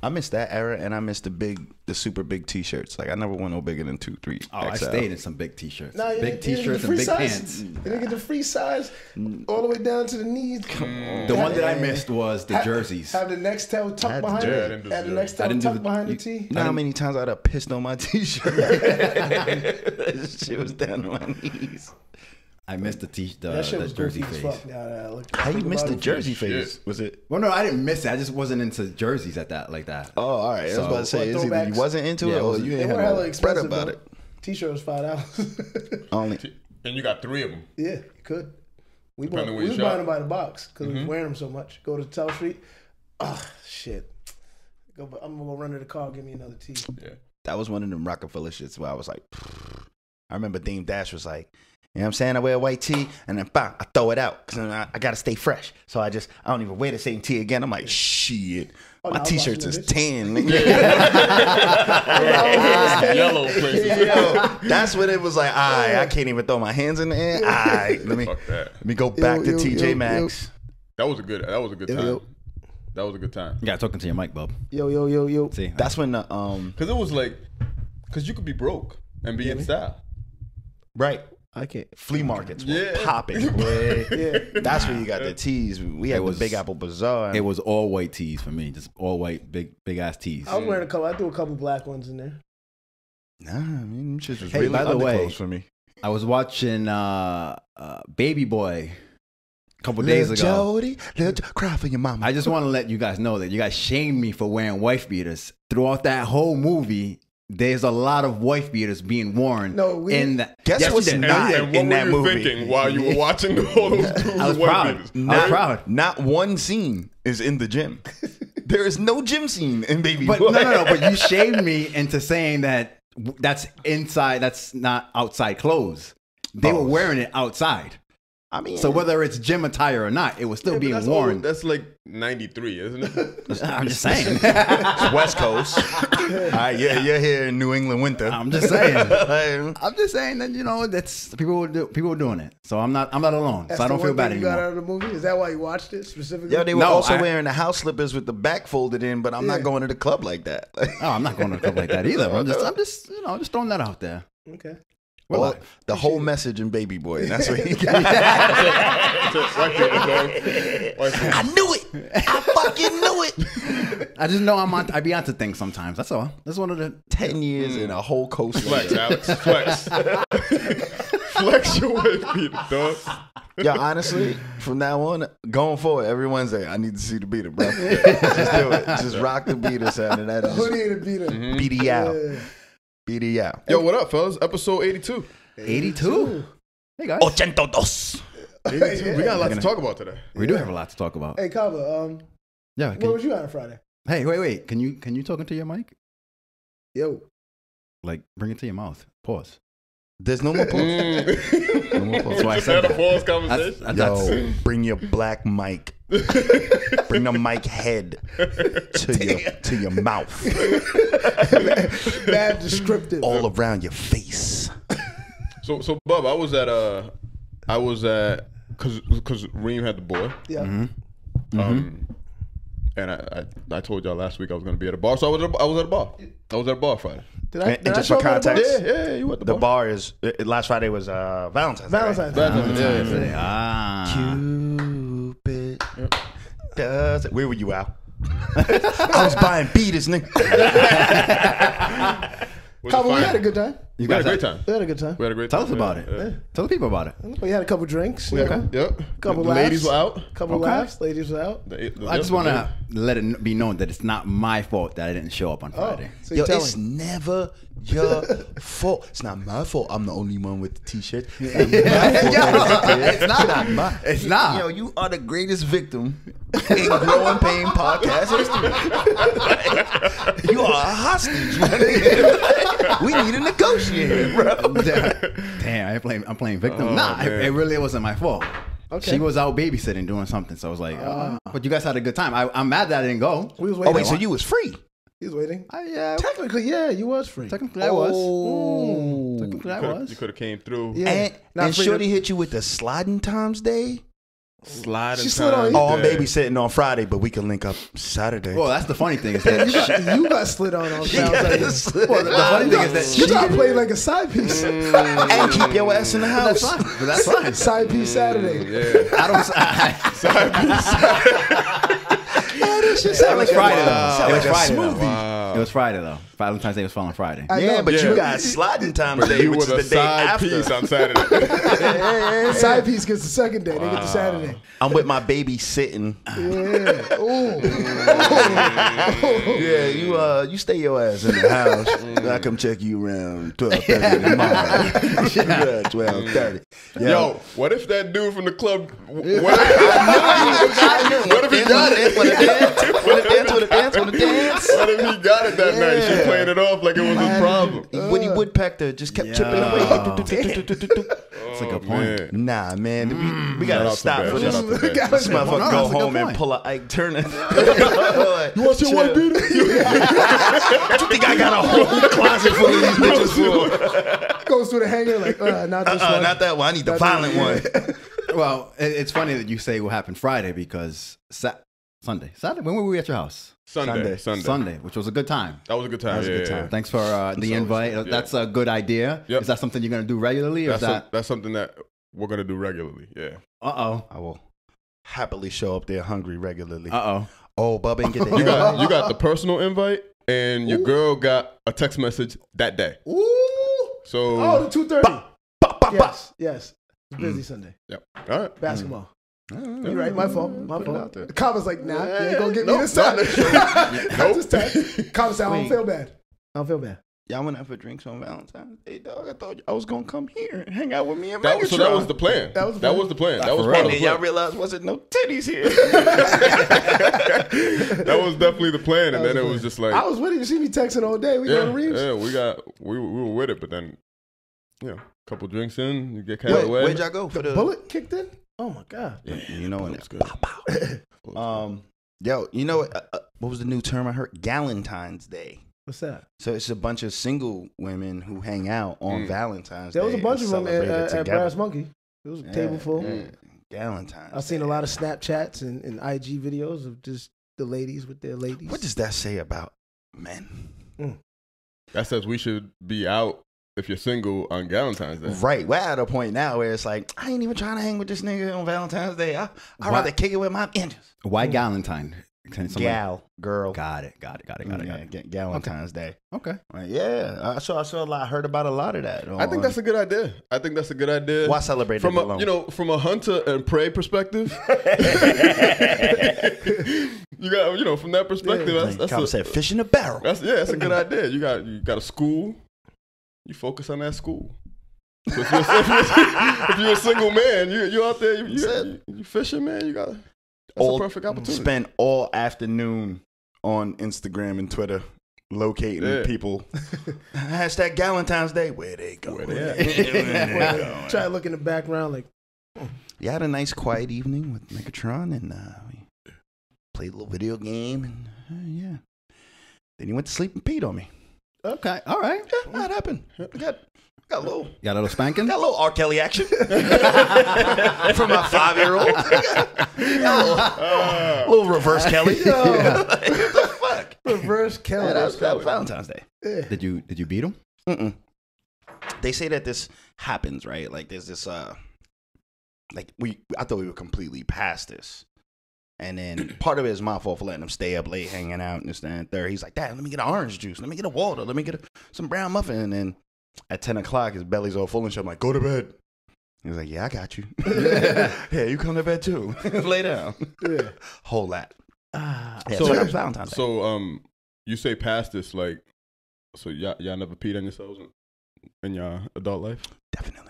I miss that era, and I miss the super big T-shirts. Like I never went no bigger than 2, 3. Oh, I stayed in some big T-shirts, Nah, big T-shirts and big pants. You didn't get the free size all the way down to the knees. Come on. The one that I missed was the jerseys. Have the next tail tucked behind it. Have the next tail tucked behind the tee. You know how many times I'd have pissed on my T-shirt? That shit was down to my knees. I missed the jersey phase. How you missed the jersey phase? Was it? Well, no, I didn't miss it. I just wasn't into jerseys like that. Oh, all right. I was about to say, is either you wasn't into it or you ain't had no spread about it. T-shirt was $5. Only. And you got 3 of them. Yeah, you could. We was buying them by the box because we was wearing them so much. Go to Tell Street. Oh, shit. I'm going to go run to the car, give me another tee. Yeah. That was one of them Rockefeller shits where I was like, pfft. I remember Dame Dash was like, you know what I'm saying? I wear a white tee and then bam, I throw it out because I got to stay fresh. So I don't even wear the same tee again. I'm like, shit. My T-shirts is tan. Yellow places. That's when it was like, I can't even throw my hands in the air. Let me go back to TJ Maxx. That was a good time. That was a good time. You got talking to your mic, bub. Yo. See, that's when the because it was like, because you could be broke and be in style. Right. I can't. Flea markets were popping. That's where you got the tees. We had the Big Apple Bazaar. It was all white tees for me, just all white, big ass tees. I was wearing a couple. I threw a couple black ones in there. Nah, I mean, shit was hey, really by the way, for me. I was watching Baby Boy a couple days ago. Jody, cry for your mama. I just want to let you guys know that you guys shamed me for wearing wife beaters throughout that whole movie. There's a lot of wife beaters being worn. In that. Guess what's not in that movie? What were you thinking while you were watching all those dudes? I was proud. Not one scene is in the gym. There is no gym scene in Baby Boy. No. But you shamed me into saying that that's inside. That's not outside clothes. They were wearing it outside. I mean, so whether it's gym attire or not, it was still being worn. That's like 93, isn't it? I'm just saying. It's West Coast. All right, you're here in New England winter. I'm just saying. I'm just saying that that's people were doing it. So I'm not alone. That's so I don't feel bad anymore. You got out of the movie? Is that why you watched it specifically? Yeah, they were also wearing the house slippers with the back folded in. But I'm not going to the club like that. I'm not going to the club like that either. I'm just just throwing that out there. Okay. Well, the whole message in Baby Boy. That's what he got. I knew it. I fucking knew it. I just know I be onto things sometimes. That's all. That's one of the 10 years in a whole coast. Flex, Alex. Flex. Flex your wife beater, dog. Yeah, honestly, from now on, going forward, every Wednesday, I need to see the beater, bro. Just do it. Just rock the beater sound. And that is hoodie and the beater. Beat it out. Beat it out. Yo, what up, fellas? Episode 82. 82? Hey, guys. 82. 82. We got a lot to talk about today. We do have a lot to talk about. Hey, Kava, where was you on Friday? Hey, wait. Can you talk into your mic? Yo. Like, bring it to your mouth. Pause. There's no more pause. No more pause. That's why I said that. A pause conversation? Yo, bring your black mic. Bring the mic head to your mouth. Bad descriptive. All around your face. So Bub, I was at because Reem had the boy. Yeah. And I told y'all last week I was going to be at a bar, so I was at a bar. I was at a bar Friday. And just for context, yeah, you went to the bar is last Friday was Valentine's Day. Valentine's Day. Ah. Cupid does it. Where were you, Al? I was buying beaters, nigga. Kava, we had a good time. You We had guys a great time. We had a good time. We had a great time. Tell us about it. Tell the people about it. We had a couple drinks. Yep. Couple the laughs. ladies were out. Couple laughs. Ladies were out. I just want to let it be known that it's not my fault that I didn't show up on Friday. So Yo, it's never your fault. It's not my fault. I'm the only one with the t-shirt. It's not. Yo, you are the greatest victim in Growing Pain podcast history. You are a hostage. We need a negotiator, bro. Damn, I'm playing victim. It really wasn't my fault. Okay. She was out babysitting doing something, so I was like, but you guys had a good time. I'm mad that I didn't go. We was waiting. Oh wait, so you was free? He was waiting. Yeah. Technically, yeah, you was free. Technically, I was. Technically, I was. You could have came through. Yeah. And Shorty hit you with the sliding times day? Sliding She slid on time. you. Oh, I'm babysitting on Friday, but we can link up Saturday. Well, that's the funny thing is that You got slid on Valentine's Day. well, the funny thing is that You try to play like a side piece. and keep your ass in the house. that's fine. But that's fine. Side piece Saturday. Yeah. I don't. This shit It sound was like Friday a, though. sound It like was a Friday though. smoothie. It was Friday though. Valentine's Day was falling Friday. I Yeah, know. but Yeah. you got sliding time But today, you which was is a the day side after. piece on Saturday. Side piece gets the second day. They get the Saturday. I'm with my baby sitting. Yeah. Ooh. Yeah, you stay your ass in the house. I come check you around 12:30 tomorrow. Yeah, 12:30. Yo, what if that dude from the club? What if he What got it? What a dance. What if he got it that night? She playing it off like it was his problem. Woody Woodpecker just kept chipping Yeah. away. That's a good point. Man. Nah, man, we Shout gotta out to stop Ben. for Shout this. out to Ben. This motherfucker No, go that's a good home and point. pull a Ike Turner. You want your white beater? What you think I got a whole closet full of these bitches for? Goes through the hanger like, not this one. Not that one. I need the violent one. Well, it's funny that you say what happened Friday because Sunday. When were we at your house? Sunday. Which was a good time. That was a good time. That was a good time. Thanks for the invite. yeah. That's a good idea. Yep. Is that something you're gonna do regularly, or is that? That's something that we're gonna do regularly. Yeah. I will happily show up there hungry regularly. Oh. Oh, Bubba ain't get the You got the personal invite, and your girl got a text message that day. Ooh. So Oh, the 2:30. Yes. It's busy Sunday. Yep. All right. Basketball. You're right. My fault. Put it out there. The comments like, nah, you ain't gonna get me this Nope. time. This time. Comments say, I don't feel bad. Y'all went out for drinks on Valentine's Day, dog. I thought I was gonna come here and hang out with me and So Megatron. that was the plan. That was the That plan. was the plan. That For was real. part of And the then y'all plan. realized wasn't no titties here. That was definitely the plan, and then it was just like, I was with you. You see me texting all day. We go to Reems. yeah, we were with it, but then, a couple drinks in, you get carried away. Where'd y'all go for the Bullet kicked in? Oh my God. You know what? That's good. Yo, you know what was the new term I heard? Galentine's Day. What's that? So it's a bunch of single women who hang out on Valentine's Day. There was a bunch and of them celebrate it at together. Brass Monkey. It was a table full. Galentine's. I've seen a lot of Snapchats and IG videos of just the ladies with their ladies. What does that say about men? That says we should be out if you're single on Valentine's Day. Right. We're at a point now where it's like, I ain't even trying to hang with this nigga on Valentine's Day. I'd rather kick it with my inches. Why Galentine? Can somebody- Gal, girl. Got it. Galentine's Day. Okay. Right, yeah. I saw a lot. I heard about a lot of that. I think that's a good idea. Why celebrate from it a alone? from a hunter and prey perspective? You got from that perspective. That's Cop said fish in a barrel. that's a good idea. You got a school. You focus on that school. So if you're a single man, you out there, you fishing, man. That's a perfect opportunity. Spend all afternoon on Instagram and Twitter locating people. Hashtag Galentine's Day. Where they go? Try to look in the background like, You had a nice quiet evening with Megatron, and we played a little video game, and yeah. Then he went to sleep and peed on me. Okay. All right. Yeah, that happened. Got a little. Got a little spanking? Got a little R. Kelly action from my 5-year-old. A little reverse Kelly. What the fuck? reverse Kelly. Yeah, that was Valentine's Day. Yeah. Did you beat him? Mm-mm. They say that this happens, right? Like there's this, I thought we were completely past this. And then part of it is my fault for letting him stay up late, hanging out, and this, that, and third. He's like, Dad, let me get an orange juice. Let me get a water. Let me get some brown muffin. And then at 10 o'clock, his belly's all full and shit. I'm like, go to bed. He's like, yeah, I got you. Yeah, you come to bed too. Lay down. Yeah. Whole lot. Yeah, so that was Valentine's Day. So, you say past this, like, so y'all never peed on yourselves in your adult life? Definitely.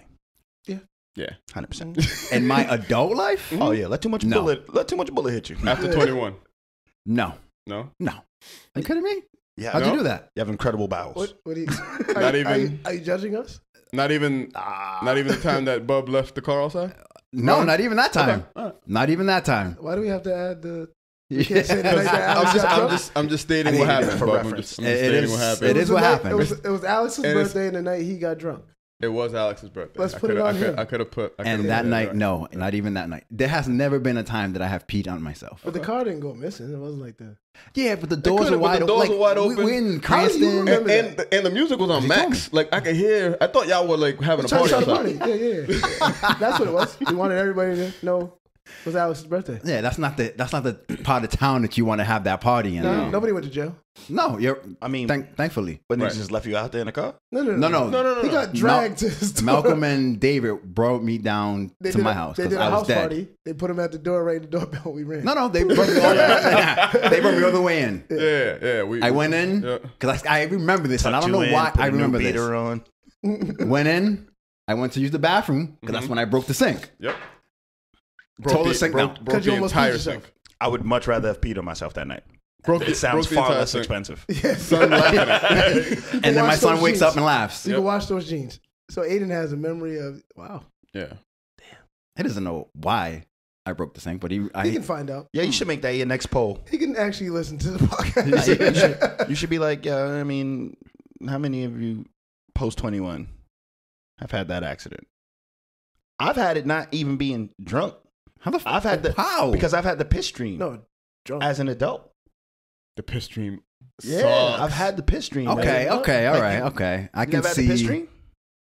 Yeah. 100%. In my adult life? Oh yeah, let too much bullet hit you. After 21? No. No? No. Are you kidding me? Yeah. How'd you do that? You have incredible bowels. What are you, Not even. Are you judging us? Not even the time that Bub left the car outside? No, not even that time. Okay. Not even that time. Why do we have to add the? Yeah. Can't say that like that. I'm just stating what happened, for Bub. reference. I'm just stating what happened. It is what happened. It was Alex's birthday and the night he got drunk. It was Alex's birthday. Let's put it on him. I could have put. And that night, no, not even that night. There has never been a time that I have peed on myself. But the car didn't go missing. It wasn't like that. Yeah, but the doors were wide open. We're in Cranston. And the music was on max. Like, I could hear. I thought y'all were like having a party. Yeah. That's what it was. We wanted everybody to know it was Alex's birthday. Yeah, that's not the part of town that you want to have that party in. No, nobody went to jail. No, I mean, thankfully. But they just left you out there in the car? No. He got dragged to his door. Malcolm and David brought me down to my house. They did a I was house dead. party. They put him at the door, right in the doorbell. We ran. No, they brought me all the way in. Yeah. I went in because I remember this, and I don't know why I remember this. Went in. I went to use the bathroom because that's when I broke the sink. Yep. Told the sink down. Broke the entire sink. I would much rather have peed on myself that night. It sounds broke far less expensive. Yeah. Son laughing at it. And then my son wakes up and laughs. You can wash those jeans. So Aiden has a memory of, wow. Yeah. Damn. He doesn't know why I broke the sink, but he can find out. Yeah, you should make that your next poll. He can actually listen to the podcast. You should be like, yeah, I mean, how many of you post 21 have had that accident? I've had it not even being drunk. I've had because I've had the piss stream. No, drunk. As an adult. The piss stream. Yeah, sucks. I've had the piss stream. Okay, all right. I can see. Had the piss stream?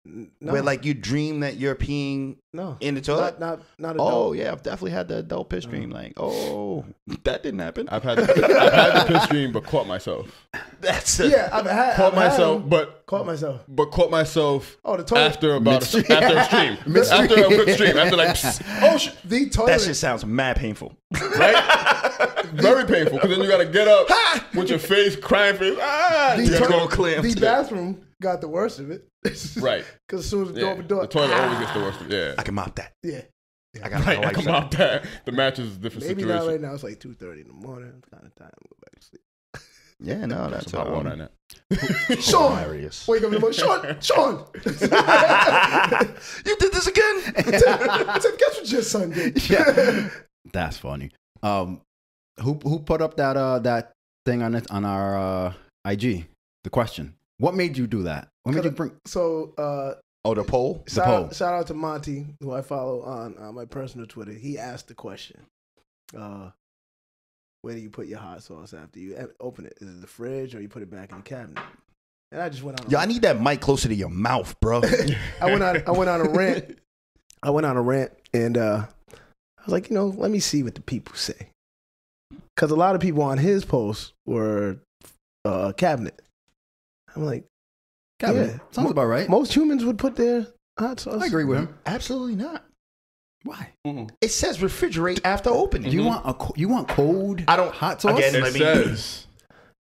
No. Where like you dream that you're peeing in the toilet? Not adult. Oh yeah, I've definitely had the adult piss stream. Like, oh, that didn't happen. I've had the piss stream, but caught myself. Caught myself. But caught myself. Oh, the toilet after a stream. After a good stream. After like, oh shit. The toilet. That shit sounds mad painful. Right? Very painful because then you got to get up with your face, crying face. The bathroom got the worst of it. Right. Because as soon as the door opened, the toilet always gets the worst of it. Yeah. I can mop that. Yeah. I got I can mop that. The mattress is a different Maybe situation. not right now. It's like 2:30 in the morning. I'm kind of tired. I'm go back to sleep. Yeah, no, that's about water in that. Sean, hilarious. Wake up in the morning. Sean. You did this again? Tim, guess what your son did? Yeah. That's funny. Who put up that thing on our IG? The question. What made you do that? What made you bring? So, the poll? Shout out to Monty, who I follow on my personal Twitter. He asked the question, where do you put your hot sauce after you open it? Is it the fridge or you put it back in the cabinet? And I just went on. I need that mic closer to your mouth, bro. I went on a rant. And I was like, let me see what the people say. Because a lot of people on his post were cabinet. I'm like, cabinet. Yeah, sounds about right. Most humans would put their hot sauce. I agree with him. Absolutely not. Why? Mm-hmm. It says refrigerate after opening. You want cold? I don't hot sauce. Again, it says.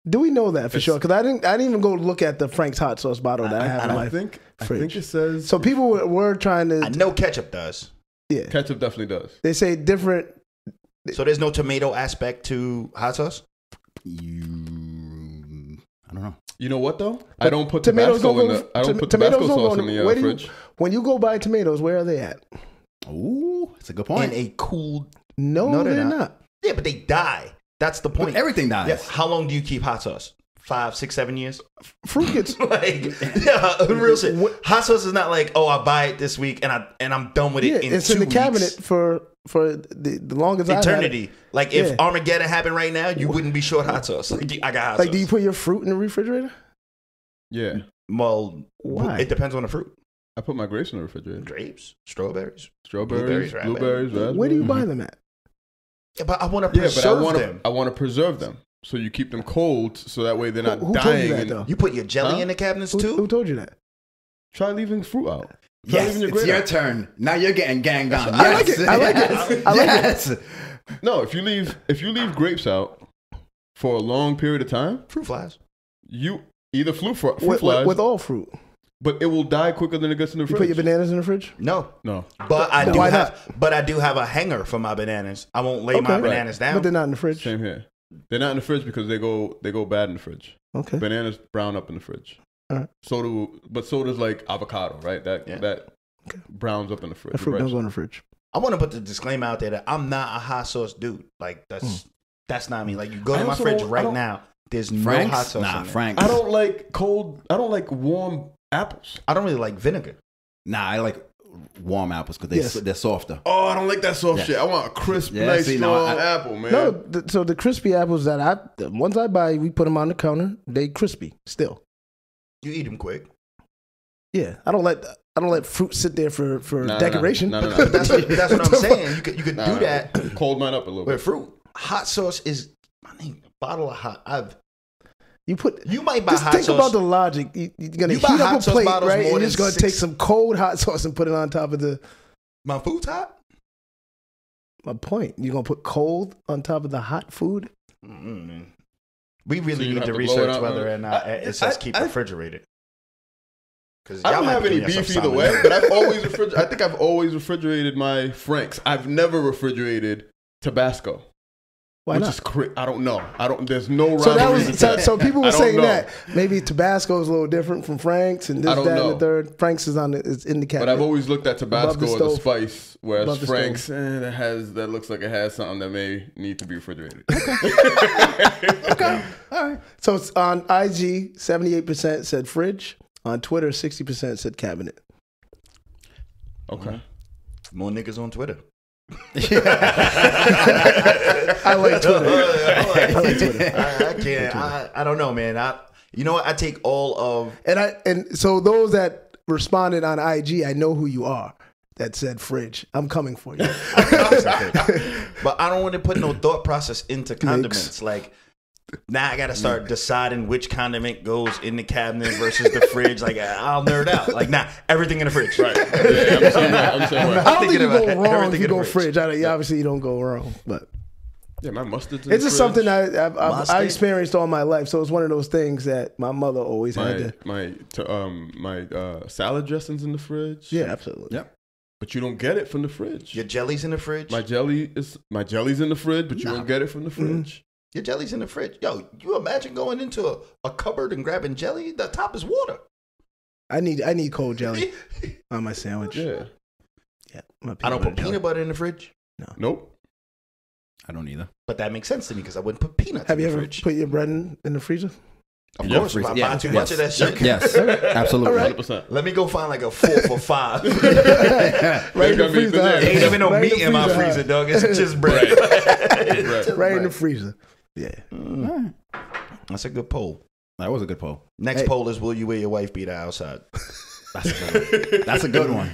Do we know that for sure? Because I didn't even go look at the Frank's hot sauce bottle that I have in my fridge. I think it says. So people were trying to. I know ketchup does. Yeah, ketchup definitely does. They say different. So there's no tomato aspect to hot sauce. I don't know. You know what though? I don't put Tabasco in the. I don't put Tabasco sauce in the fridge. When you go buy tomatoes, where are they at? Ooh, that's a good point. In a cool. No, they're not. Yeah, but they die. That's the point. But everything dies. Yeah. How long do you keep hot sauce? 5, 6, 7 years? Fruit gets real shit. Hot sauce is not like, oh, I buy it this week and I'm done with it in 2 weeks. It's in the cabinet for the longest eternity. Like if Armageddon happened right now, you wouldn't be short hot sauce. Like, I got hot sauce. Like, do you put your fruit in the refrigerator? Yeah. Well, why? It depends on the fruit. I put my grapes in the refrigerator. Grapes, strawberries, blueberries, raspberries. Where do you buy them at? Yeah, but I want to preserve them. I want to preserve them. So you keep them cold so that way they're not who dying. Told you that, though? You put your jelly in the cabinets too? Who told you that? Try leaving fruit out. Yes, it's your turn. Now you're getting ganged on. I like it. I like it. Yes. No, if you leave grapes out for a long period of time, fruit flies. You either fruit flies with all fruit. But it will die quicker than it gets in the fridge. You put your bananas in the fridge? No. But I do have a hanger for my bananas. I won't lay my bananas down. But they're not in the fridge. Same here. They're not in the fridge because they go bad in the fridge. Okay. Bananas brown up in the fridge. All right. So does like avocado, right? That browns up in the fridge. The fruit don't go in the fridge. I want to put the disclaimer out there that I'm not a hot sauce dude. Like that's not me. Like you go to my fridge right now, there's no hot sauce in there. Frank's. I don't like warm apples. I don't really like vinegar. Nah, I like warm apples because they're softer. Oh, I don't like that soft shit. I want a crisp, nice, strong apple, man. No, so the crispy apples that the ones I buy, we put them on the counter. They crispy still. You eat them quick. Yeah, I don't let fruit sit there for decoration. No. That's what I'm saying. You could do that. Cold mine up a little with bit. fruit. Hot sauce is a bottle of hot. You might buy just hot think sauce. about the logic. You're gonna heat up a plate, right? And you're just gonna take some cold hot sauce and put it on top of the. My food's hot. My point. You're gonna put cold on top of the hot food. Mm-hmm. We really So need to research whether or not it says keep refrigerated. I don't have any beef either way, but I've always I think I've always refrigerated my Franks. I've never refrigerated Tabasco. Why not? I don't know. There's no so rhyme or reason. So people were saying that maybe Tabasco is a little different from Frank's and this, that, and the third. Frank's is in the cabinet. But I've always looked at Tabasco as a spice, whereas Frank's that looks like it has something that may need to be refrigerated. Okay. All right. So it's on IG, 78% said fridge. On Twitter, 60% said cabinet. Okay. More niggas on Twitter. I like Twitter. I can't. I don't know, man. You know what? I take all of and so those that responded on IG, I know who you are. That said fridge. I'm coming for you. But I don't want to put no thought process into condiments. Like now I got to start deciding which condiment goes in the cabinet versus the fridge. Like I'll nerd out. Like everything in the fridge. Right. Yeah, I'm saying I don't think you go wrong if you go fridge. Obviously, you don't go wrong, but yeah, my mustard's in it's the just fridge. something I experienced all my life. So it's one of those things that my mother always had to. My salad dressing's in the fridge. Yeah, absolutely. Yep. But you don't get it from the fridge. Your jelly's in the fridge. My jelly's in the fridge, but you don't get it from the fridge. Your jelly's in the fridge. Yo, you imagine going into a cupboard and grabbing jelly? The top is water. I need cold jelly on my sandwich. Yeah. Yeah. I don't put peanut butter in the fridge. No. Nope. I don't either. But that makes sense to me because I wouldn't put peanuts Have in you the ever fridge. put your bread in the freezer? Of course, if I buy too much of that shit. Yes, absolutely. Right. 100%. Let me go find like a 4 for $5. Right in the freezer. Ain't even no meat in my freezer, dog. It's just bread. Right in the freezer. Yeah. That's a good poll. That was a good poll. Next poll is, will you wear your wife beater outside? That's a good one. That's a good one.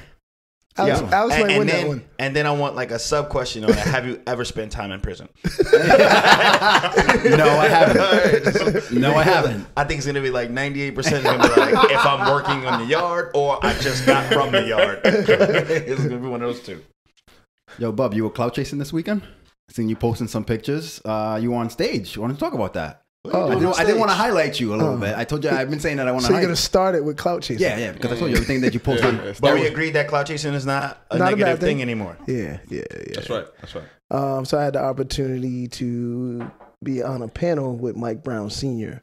Alex might win that one. And then I want like a sub question on that. Have you ever spent time in prison? No, I haven't. No, I haven't. I think it's going to be like 98% is going to be like if I'm working on the yard or I just got from the yard. It's going to be one of those two. Yo, Bub, you were clout chasing this weekend? I seen you posting some pictures. You were on stage. You want to talk about that? I didn't want to highlight you a little bit. I told you I've been saying that I want to. So you're gonna start it with clout chasing? Yeah, because I told you everything that you post on. But we agreed that clout chasing is not a negative thing anymore. Yeah. That's right. So I had the opportunity to be on a panel with Mike Brown Sr.,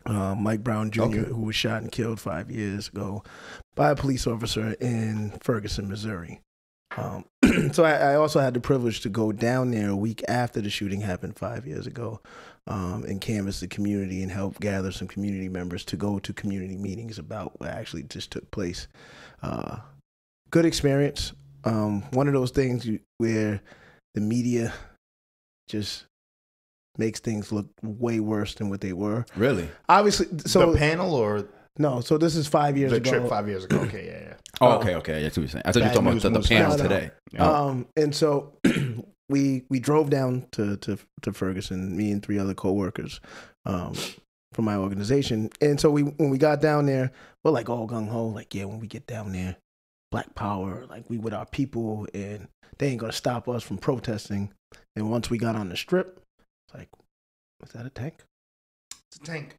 Mike Brown Jr., who was shot and killed 5 years ago by a police officer in Ferguson, Missouri. So I also had the privilege to go down there a week after the shooting happened 5 years ago, and canvass the community and help gather some community members to go to community meetings about what actually just took place. Good experience. One of those things where the media just makes things look way worse than what they were. Really? Obviously. So the panel or no? So this is 5 years ago. The trip 5 years ago. Okay, yeah. Oh, okay. That's what you're saying. I thought you were talking about the panel today. And so we drove down to Ferguson, me and 3 other coworkers from my organization. And so when we got down there, we're like all gung ho, like, yeah, when we get down there, Black Power, like we with our people, and they ain't gonna stop us from protesting. And once we got on the strip, it's like, is that a tank? It's a tank.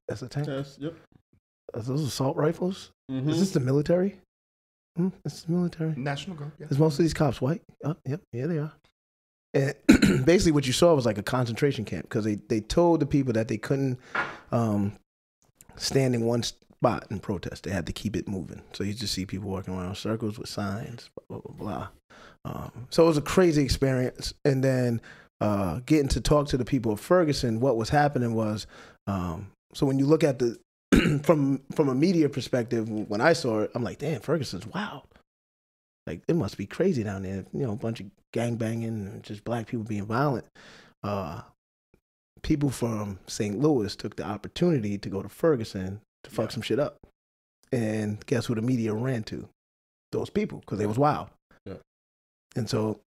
That's a tank. Yes, yep. Are those assault rifles? Mm-hmm. Is this the military? It's the military. National Guard. Yeah. Is most of these cops white? Yep, yeah, they are. And basically what you saw was like a concentration camp because they told the people that they couldn't stand in one spot and protest. They had to keep it moving. So you just see people walking around in circles with signs, blah, blah, blah. So it was a crazy experience. And then getting to talk to the people of Ferguson, what was happening was, so when you look at the from a media perspective, when I saw it, I'm like, damn, Ferguson's wild. Like, it must be crazy down there. You know, a bunch of gangbanging and just black people being violent. People from St. Louis took the opportunity to go to Ferguson to fuck some shit up. And guess who the media ran to? Those people, because they was wild. Yeah. And so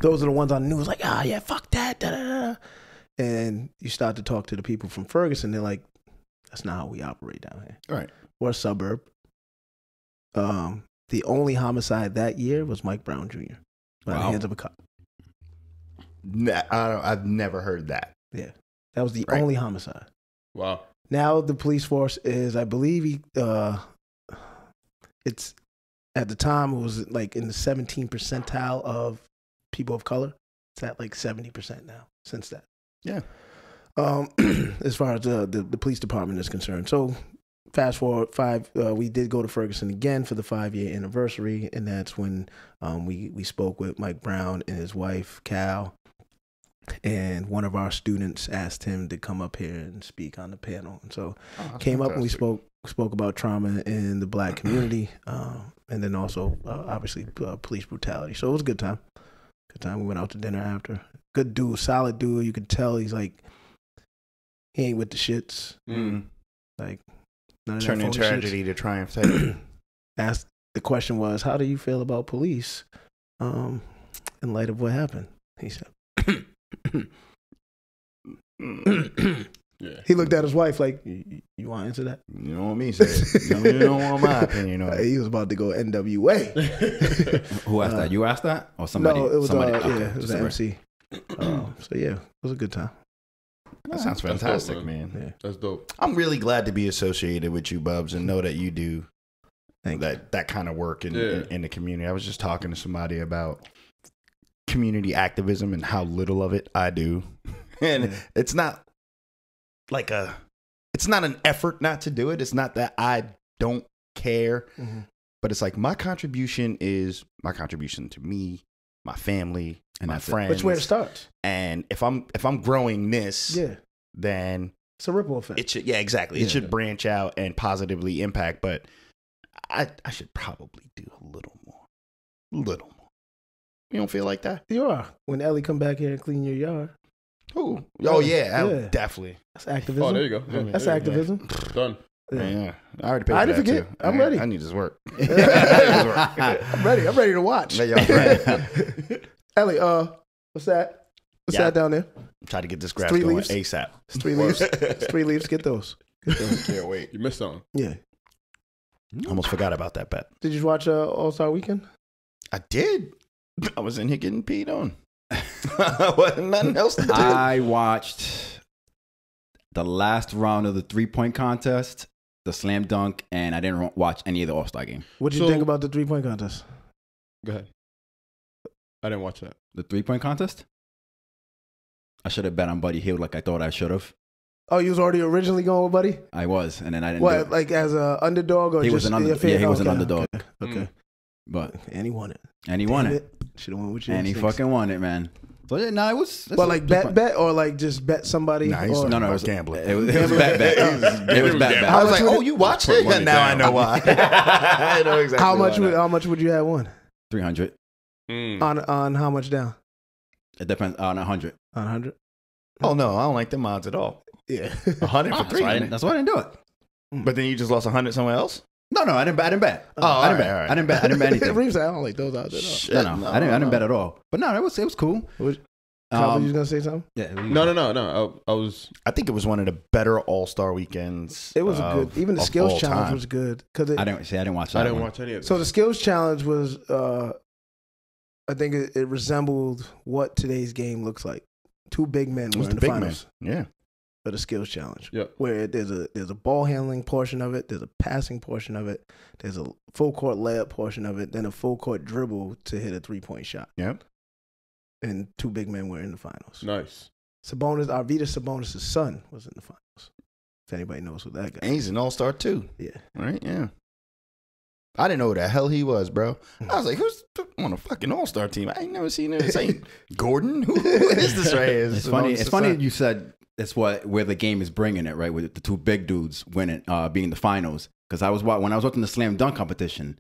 those are the ones on the news like, yeah, fuck that. Da, da, da. And you start to talk to the people from Ferguson, they're like, that's not how we operate down here. Right. We're a suburb. The only homicide that year was Mike Brown Jr. by the hands of a cop. I've never heard that. Yeah. That was the only homicide. Wow. Now the police force is, I believe, it's at the time it was like in the 17th percentile of people of color. It's at like 70% now since that. Yeah. As far as the police department is concerned. So fast forward we did go to Ferguson again for the 5-year anniversary, and that's when we spoke with Mike Brown and his wife Cal, and one of our students asked him to come up here and speak on the panel, and so came up and we spoke about trauma in the black community, and then also obviously police brutality. So it was a good time. We went out to dinner after. Good dude, solid dude. You could tell he's like, he ain't with the shits. Like, turning tragedy to triumph. Asked, the question was, how do you feel about police in light of what happened? He said, yeah. He looked at his wife like, you want to answer that? You know what I mean? You don't want my opinion. You know? He was about to go NWA. Who asked that? You asked that? Or somebody? No, it was, somebody, it was an MC. So yeah, it was a good time. That sounds fantastic, dope, man. Yeah. That's dope. I'm really glad to be associated with you, Bubs, and know that you do that kind of work in the community. I was just talking to somebody about community activism and how little of it I do. And it's not like it's not an effort not to do it. It's not that I don't care, but it's like my contribution to me, my family, and my friends. Which way it starts. And if I'm growing this, then it's a ripple effect. It should, exactly. It should branch out and positively impact. But I should probably do a little more. You don't feel like that? You are. When Ellie come back here and clean your yard. Ooh. Oh yeah. Definitely. That's activism. Oh, there you go. Yeah, that's activism. Done. Yeah. I already paid I for didn't that forget. too. I'm ready. I need this work. I'm ready to watch. Ellie, what's that? What's that down there? Try to get this grass 3 going leaves? ASAP. It's 3 leaves. It's 3 leaves. Get those. Can't wait. You missed something. Yeah. Almost forgot about that bet. Did you watch All-Star Weekend? I did. I was in here getting peed on. Wasn't nothing else to do. I watched the last round of the 3-point contest, the slam dunk, and I didn't watch any of the All-Star game. What did you think about the 3-point contest? Go ahead. I didn't watch that. The 3-point contest? I should have bet on Buddy Hield like I thought I should have. Oh, you was already originally going with Buddy? I was, and then I didn't. What, like as an underdog or he just was an underdog? Yeah, he was an underdog. Okay. But and he won it. And he won it. Should have won with you. And he fucking won it, man. So yeah, no, it was. But like bet or like just bet somebody. Nah, no, it was gambling. It was bet. It was bet. I was like, oh, you watched it? Yeah, now I know why. I know exactly. How much would you have won? 300. On how much down? It depends on 100. On 100. Oh no, I don't like them odds at all. Yeah, 100 for 3. That's why I didn't do it. But then you just lost 100 somewhere else. No, I didn't bet. I didn't bet. I didn't bet anything. Reem said, I don't like those odds at all. Shit, no, I didn't bet at all. But no, it was cool. You was gonna say something? Yeah. No. I think it was one of the better All-Star weekends. It was a good. Even the skills challenge was good because I didn't watch that. I didn't watch any of it. So the skills challenge was, I think it resembled what today's game looks like. 2 big men were in the finals. Yeah. For the skills challenge. Yep. Where there's a ball handling portion of it, there's a passing portion of it, there's a full court layup portion of it, then a full court dribble to hit a 3-point shot. Yep. And 2 big men were in the finals. Nice. Arvydas Sabonis' son was in the finals. If anybody knows who that guy is. And he's an All-Star too. Yeah. Right? Yeah. I didn't know who the hell he was, bro. I was like, who's on a fucking All-Star team? I ain't never seen this. Ain't Gordon? Who is this right here? It's funny you said it's where the game is bringing it, right? With the two big dudes winning, being the finals. Because when I was watching the slam dunk competition,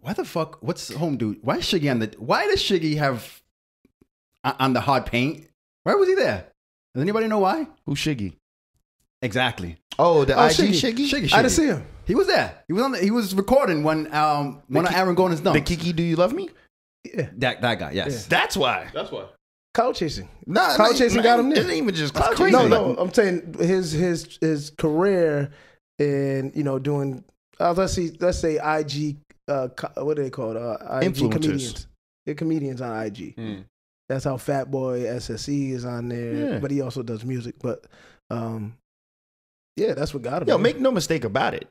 why the fuck? What's home dude? Why is Shiggy Why does Shiggy have on the hard paint? Why was he there? Does anybody know why? Who's Shiggy? Exactly. Oh, the IG Shiggy. Shiggy? I didn't see him. He was there. He was he was recording when one of Aaron Gordon's dunks. The Kiki, do you love me? Yeah. That guy, yes. Yeah. That's why. That's why. Cloud chasing. Nah, Cloud chasing got him It there. isn't even just cloud crazy. chasing. No, I'm saying his career in doing let's say IG what are they called IG Influencers. comedians. They're comedians on IG. Mm. That's how Fat Boy SSE is on there, Yeah. but he also does music. But yeah, that's what got him. Yo, there. make no mistake about it.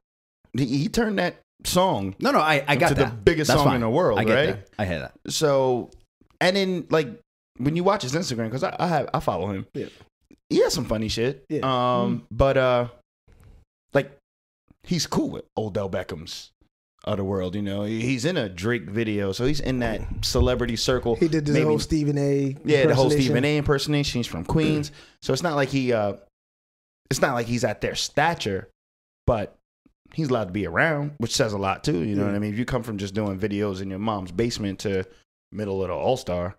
He turned that song No, I got to that. the biggest That's song fine. in the world, I get right? that. I hear that. So, and then like when you watch his Instagram, because I follow him. Yeah. He has some funny shit. Yeah. But like he's cool with Odell Beckham's of the world. He's in a Drake video, so he's in that celebrity circle. He did the whole Stephen A. Yeah, the whole impersonation. Stephen A. impersonation. He's from Queens, so it's not like it's not like he's at their stature, but he's allowed to be around, which says a lot too. You know what I mean? If you come from just doing videos in your mom's basement to middle of the All Star,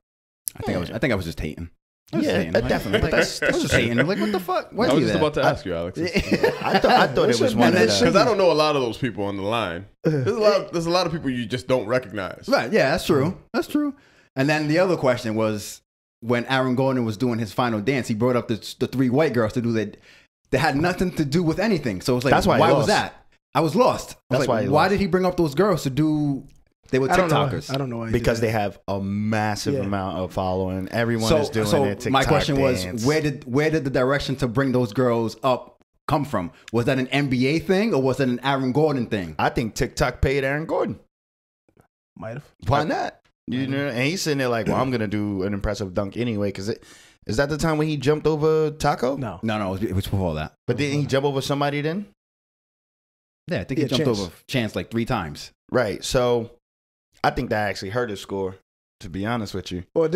I think I was just hating. I was yeah, just hating. definitely. But that's just hating. I'm like, what the fuck? Why I was is just he about there? to ask you, Alex. I thought it was one of Because the. I don't know a lot of those people on the line. There's a lot of people you just don't recognize. Right? Yeah, that's true. That's true. And then the other question was when Aaron Gordon was doing his final dance, he brought up the three white girls to do that. They had nothing to do with anything. So it was like, That's why he why was lost. that? I was lost. I was That's like, why he did he bring up those girls to do? They were I don't know. TikTokers. I don't know why he Because did they have a massive Yeah. amount of following. Everyone is doing so it. TikTok my question dance. was, where did the direction to bring those girls up come from? Was that an NBA thing or was it an Aaron Gordon thing? I think TikTok paid Aaron Gordon. that. Might have. Why not? And he's sitting there like, well, I'm gonna do an impressive dunk anyway. Because is that the time when he jumped over Taco? No. No, it was before that. But didn't he jump over somebody then? Yeah, I think Yeah, he jumped Chance. over Chance like 3 times. Right. So I think that actually hurt his score. To be honest with you. Well, it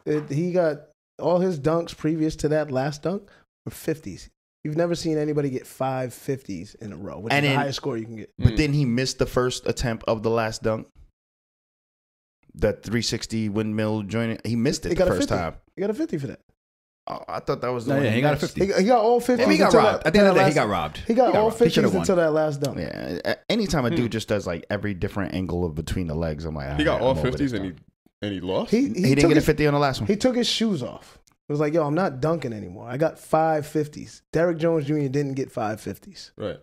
didn't. He got all his dunks previous to that last dunk were 50s. You've never seen anybody get 5 50s in a row, which And is the then- highest score you can get. But then he missed the first attempt of the last dunk. That 360 windmill joint. He missed it He the got a first 50. time. He got a 50 for that. Oh, I thought that was the No, one yeah, he got a missed. 50. He got all 50s. Maybe he got until robbed. that- At the end of the day, last- he got robbed. He got all robbed. He should've 50s won. until that last dunk. Yeah. Anytime a dude just does like every different angle of between the legs, I'm like, He got all I'm over 50s this and dunk. he lost. He He didn't took get a his, 50 on the last one. He took his shoes off. It was like, yo, I'm not dunking anymore. I got 5 50s. Derrick Jones Jr. didn't get 5 50s. Right.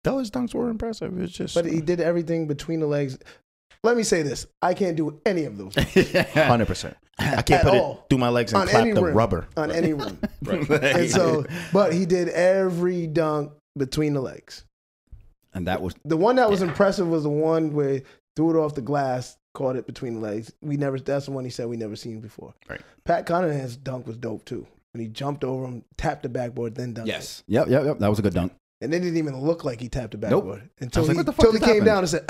Though his dunks were impressive. It's just But he did everything between the legs. Let me say this. I can't do any of those 100%. I can't At put all. it through my legs and On clap any the rim. rubber. on any rim. Right. And so, but he did every dunk between the legs. And that was The one that was impressive was the one where he threw it off the glass, caught it between the legs. That's the one he said we never seen before. Right. Pat Connaughton's dunk was dope too. When he jumped over him, tapped the backboard, then dunked it. yes. Yep. That was a good dunk. And it didn't even look like he tapped the Nope. backboard until I was like, he, what the fuck till he just came happened? down and said,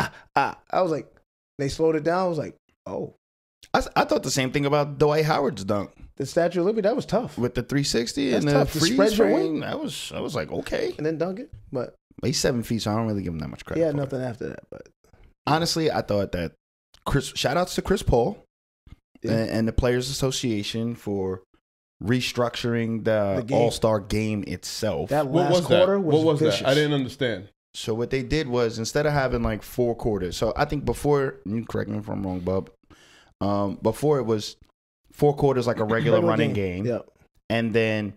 I was like, they slowed it down. I was like, oh, I thought the same thing about Dwight Howard's dunk the Statue of Liberty, that was tough. with the 360 That's and the tough. To freeze spread your frame. wing. I was like, okay. And then dunk it. But He's 7 feet, so I don't really give him that much credit. he had for it. nothing after that. But Honestly, I thought that shout outs to Chris Paul Yeah. and the Players Association for restructuring the game. All-Star game itself. that What last was quarter that? was What was vicious. that? I didn't understand. So what they did was instead of having like 4 quarters, so I think before, you correct me if I'm wrong, Bub. Before it was 4 quarters like a regular running game. Yeah. And then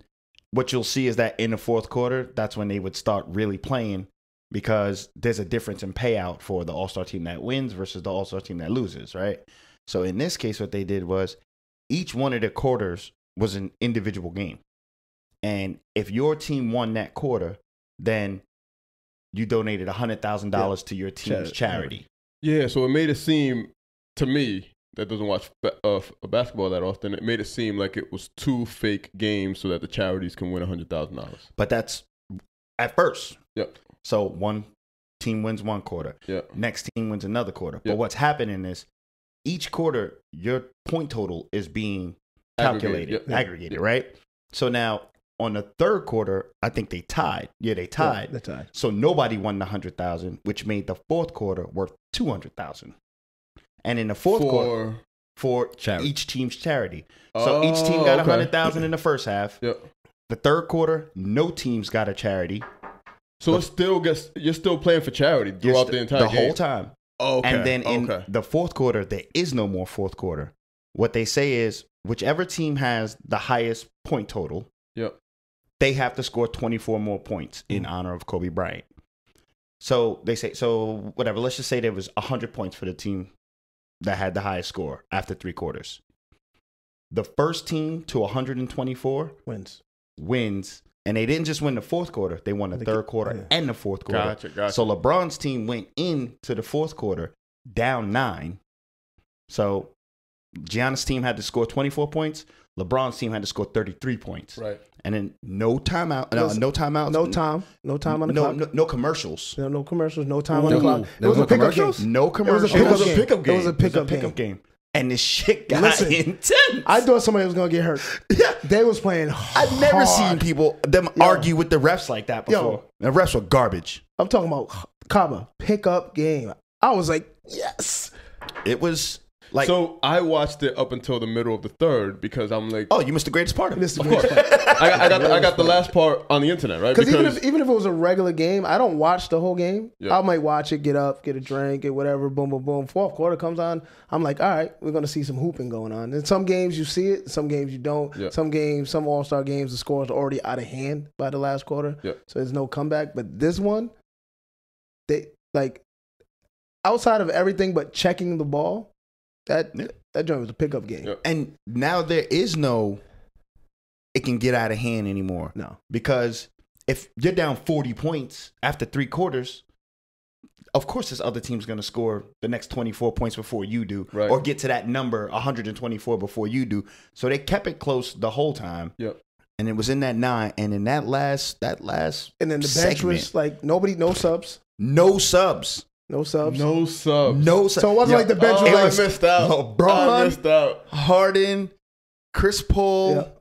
what you'll see is that in the fourth quarter, that's when they would start really playing because there's a difference in payout for the All-Star team that wins versus the All-Star team that loses, right? So in this case, what they did was each one of the quarters was an individual game. And if your team won that quarter, then you donated $100,000 to your team's charity. Yeah, so it made it seem to me that doesn't watch basketball that often. It made it seem like it was 2 fake games so that the charities can win $100,000. But that's at first. Yep. So one team wins 1 quarter. Yep. Next team wins another quarter. But Yep. what's happening is each quarter, your point total is being calculated, Aggregated, aggregated, right? So now on the third quarter, I think they tied. Yeah, they tied. Yeah, they tied. So nobody won the 100,000, which made the fourth quarter worth 200,000. And in the fourth quarter, for charity. Each team's charity. So each team got 100,000 in the first half. Yep. The third quarter, no teams got a charity. So it still gets, you're still playing for charity throughout the entire game? The whole time. Okay. And then in the fourth quarter, there is no more fourth quarter. What they say is whichever team has the highest point total, yep, they have to score 24 more points in honor of Kobe Bryant. So they say, so whatever, let's just say there was 100 points for the team that had the highest score after three quarters. The first team to 124 wins. And they didn't just win the fourth quarter. They won the third quarter and the fourth quarter. Gotcha. So LeBron's team went into the fourth quarter down 9. So Giannis' team had to score 24 points. LeBron's team had to score 33 points. Right. And then no timeout. No timeouts. No time. No time on the clock. No commercials. No commercials. No time on the clock. There was no pickup game. No commercials. It was a pickup game. It was a pickup game. And this shit got intense. I thought somebody was gonna get hurt. Yeah, they was playing hard. I've never seen them argue with the refs like that before. The refs were garbage. I'm talking about Kaba pickup game. I was like, yes. It was like, so I watched it up until the middle of the third because I'm like, oh, you missed the greatest part of it. I got the last part on the internet, right? Because even if it was a regular game, I don't watch the whole game. Yeah. I might watch it, get up, get a drink, get whatever, boom, boom, boom. Fourth quarter comes on, I'm like, all right, we're going to see some hooping going on. In some games you see it, some games you don't. Yeah. Some games, some All-Star games, the scores are already out of hand by the last quarter. Yeah. So there's no comeback. But this one, they like outside of everything but checking the ball, that joint was a pickup game. Yeah. And now there is no it can get out of hand anymore. No. Because if you're down 40 points after three quarters, of course this other team's going to score the next 24 points before you do, right, or get to that number 124 before you do. So they kept it close the whole time. Yep. And it was in that 9, and in that last and then the bench was like no subs. No subs. No subs. No subs. No subs. So it wasn't like the bench was like, I missed out. LeBron, I missed out. Harden, Chris Paul,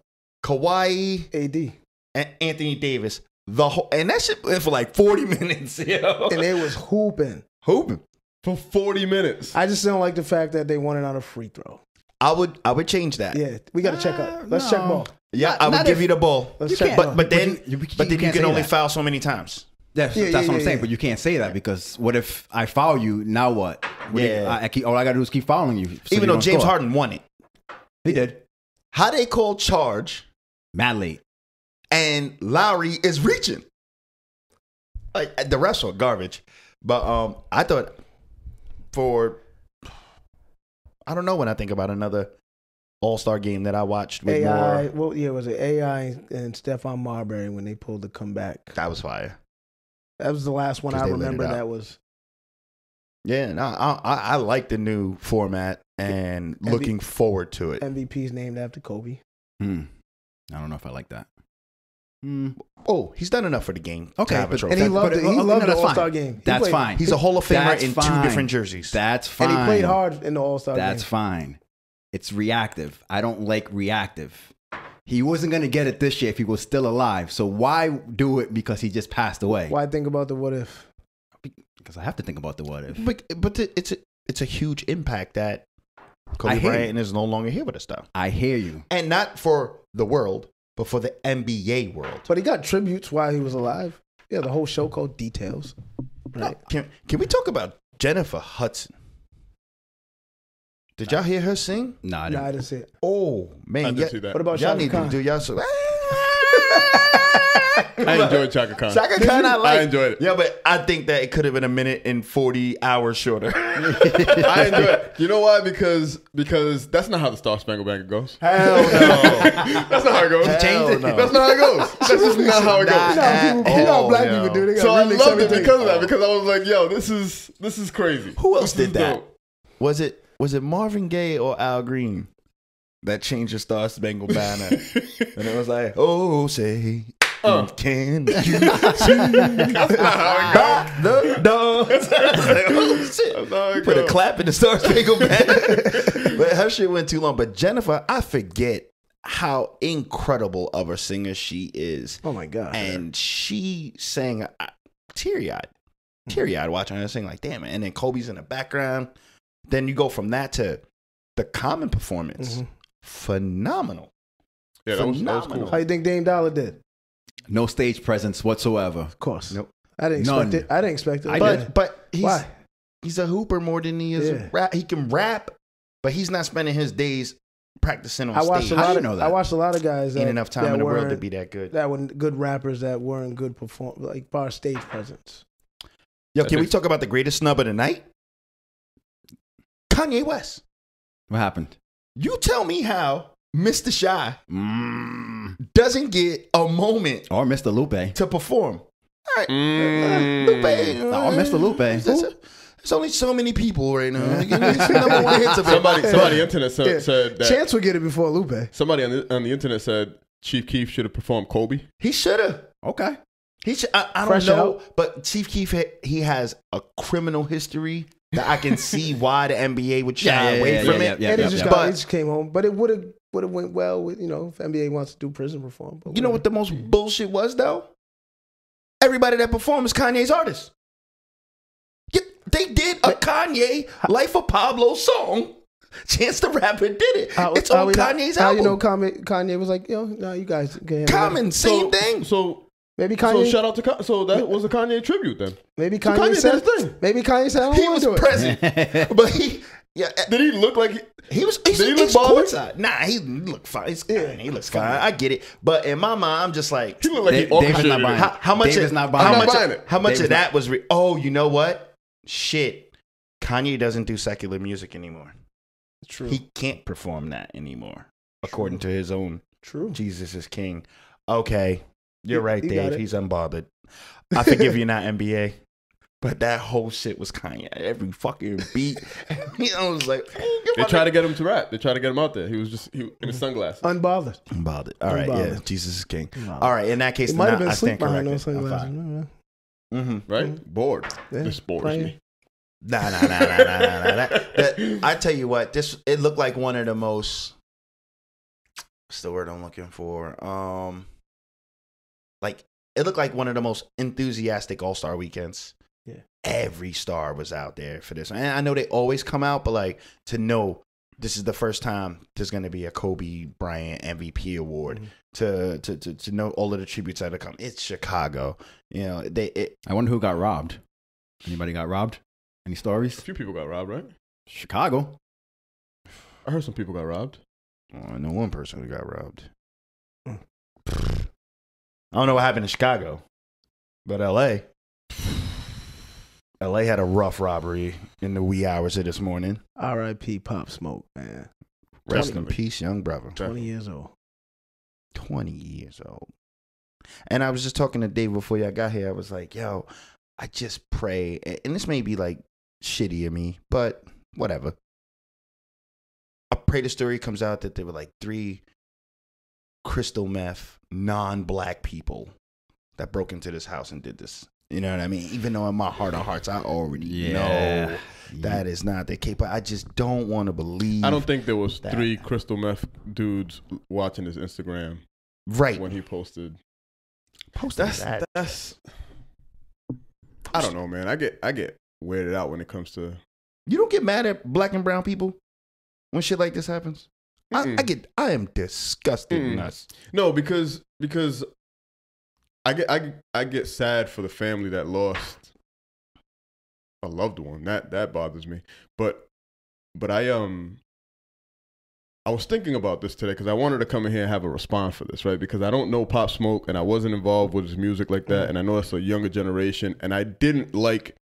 Kawhi, AD, and Anthony Davis. And that shit went for like 40 minutes, yo. And it was hooping for 40 minutes. I just don't like the fact that they won it on a free throw. I would change that. Yeah, we got to check up. Let's check ball. Yeah, I would give you the ball. Let's check ball. But then you can only foul so many times. That's what I'm saying. But you can't say that because what if I foul you? Now what? All I got to do is keep fouling you. So even though James Harden won it. He did. How they call charge? Mad late. And Lowry is reaching. Like the refs were garbage. But I thought I don't know when I think about another All-Star game that I watched with AI. Well, yeah, was it AI and Stephon Marbury when they pulled the comeback? That was fire. That was the last one I remember that was. Yeah, no, I like the new format and looking forward to it. MVP's named after Kobe. I don't know if I like that. Oh, he's done enough for the game. Okay, and he loved the All-Star game. That's fine. He's a Hall of Famer in 2 different jerseys. That's fine. And he played hard in the All-Star game. That's fine. It's reactive. I don't like reactive. He wasn't going to get it this year if he was still alive. So why do it because he just passed away? Why think about the what if? Because I have to think about the what if. But it's a huge impact that Kobe Bryant is no longer here with us, though. I hear you. And not for the world, but for the NBA world. But he got tributes while he was alive. Yeah, the whole show called Details. Right? Can we talk about Jennifer Hudson? Did y'all hear her sing? No, I didn't see it. Oh, man. I didn't see that. What about y'all Shaka need Khan? to do y'all so. I enjoyed Chaka Khan. Chaka Khan, I enjoyed it. Yeah, but I think that it could have been 1 minute and 40 hours shorter. I enjoyed it. You know why? Because that's not how the Star Spangled Banner goes. Hell no. That's not how it goes. No. That's not how it goes. That's just not how it goes. You know how black people do. They got So I remix loved it everything. because of that. Because I was like, yo, this is crazy. Who else This did is that? dope. Was it Marvin Gaye or Al Green that changed the Star Spangled Banner? And it was like, oh, say, can you see? That's not how it goes. The doors. Like, oh, shit. That's not how it Put a goes. clap in the Star Spangled Banner. But her shit went too long. But Jennifer, I forget how incredible of a singer she is. Oh my God. And she sang teary-eyed watching her sing, like, damn it. And then Kobe's in the background. Then you go from that to the Common performance. Phenomenal. Yeah, that was cool. How you think Dame Dollar did? No stage presence whatsoever. Of course. Nope. I didn't expect it. I didn't expect it. But Why? He's a hooper more than he is a rap. He can rap, but he's not spending his days practicing on stage. How do you know that? I watched a lot of guys that ain't enough time that in the world to weren't- be that good. That were good rappers that weren't good like bar stage presence. Yo, can we talk about the greatest snub of the night? Kanye West. What happened? You tell me how Mr. Shy doesn't get a moment Or Mr. Lupe. to perform. All right, Lupe. Or Mr. Lupe. There's only so many people right now. Number one hits of Somebody on the internet said that. Chance would get it before Lupe. Somebody on the internet said Chief Keef should have performed Kobe. He should have. Okay. He should. I don't Fresh know, out. but Chief Keef, he has a criminal history that I can see why the NBA would shy away from it. And he just But he just came home. But it would have went well with, if NBA wants to do prison reform. But you know what the most bullshit was, though? Everybody that performed is Kanye's artist. Yeah, they did a Kanye Life of Pablo song. Chance the Rapper did it. It's on Kanye's how album. you know Kanye was like, no, you guys can't. Common, same thing. So Maybe Kanye. shout out to Kanye. So that was a Kanye tribute then. Maybe So Kanye said. did his thing. Maybe Kanye said, I don't He want was to do it. present, but Did he look like he's Did he look bothered? courtside. Nah, he looked fine. He looks fine. I get it, but in my mind, I'm just like, he looked like he David's orchestrated not it? buying it. how much? David's not buying how it. much? I'm not buying it. How much David's of that was? Oh, you know what? Shit, Kanye doesn't do secular music anymore. True. He can't perform that anymore, according to his own. True. Jesus is king. Okay, you're right, you got Dave. it. He's unbothered. I forgive you, not NBA. But that whole shit was Kanye. Every fucking beat. I was like, They tried to get him to rap. They tried to get him out there. He was in his sunglasses. Unbothered. Unbothered. All right, yeah. Unbothered. Jesus is king. Unbothered. All right, in that case, It might have I been stand sleep behind corrected. those sunglasses. I'm fine. Mm-hmm. Right? Bored. Yeah, This bores right. me. Nah. I tell you what, it looked like one of the most. What's the word I'm looking for? Like it looked like one of the most enthusiastic All-Star weekends. Yeah. Every star was out there for this, and I know they always come out, but like to know this is the first time there's going to be a Kobe Bryant MVP award. To know all of the tributes that have come. It's Chicago. You know, I wonder who got robbed. Anybody got robbed? Any A stories? few people got robbed, right? Chicago. I heard some people got robbed. I know one person who got robbed. I don't know what happened in Chicago, but LA had a rough robbery in the wee hours of this morning. R.I.P. Pop Smoke, man. Rest in peace, young brother. 20 years old. 20 years old. And I was just talking to Dave before y'all got here. I was like, yo, I just pray, and this may be like shitty of me, but whatever. I pray the story comes out that there were like 3 crystal meth non-black people that broke into this house and did this. You know what I mean? Even though in my heart of hearts, I already know that is not the case. But I just don't want to believe. I don't think there was that. 3 crystal meth dudes watching his Instagram right when he posted. that. That's. I don't know, man. I get weirded out when it comes to. You don't get mad at black and brown people when shit like this happens. I am disgusted in us. No, because I get sad for the family that lost a loved one. That bothers me. But I was thinking about this today because I wanted to come in here and have a response for this, right? Because I don't know Pop Smoke and I wasn't involved with his music like that, and I know it's a younger generation, and I didn't like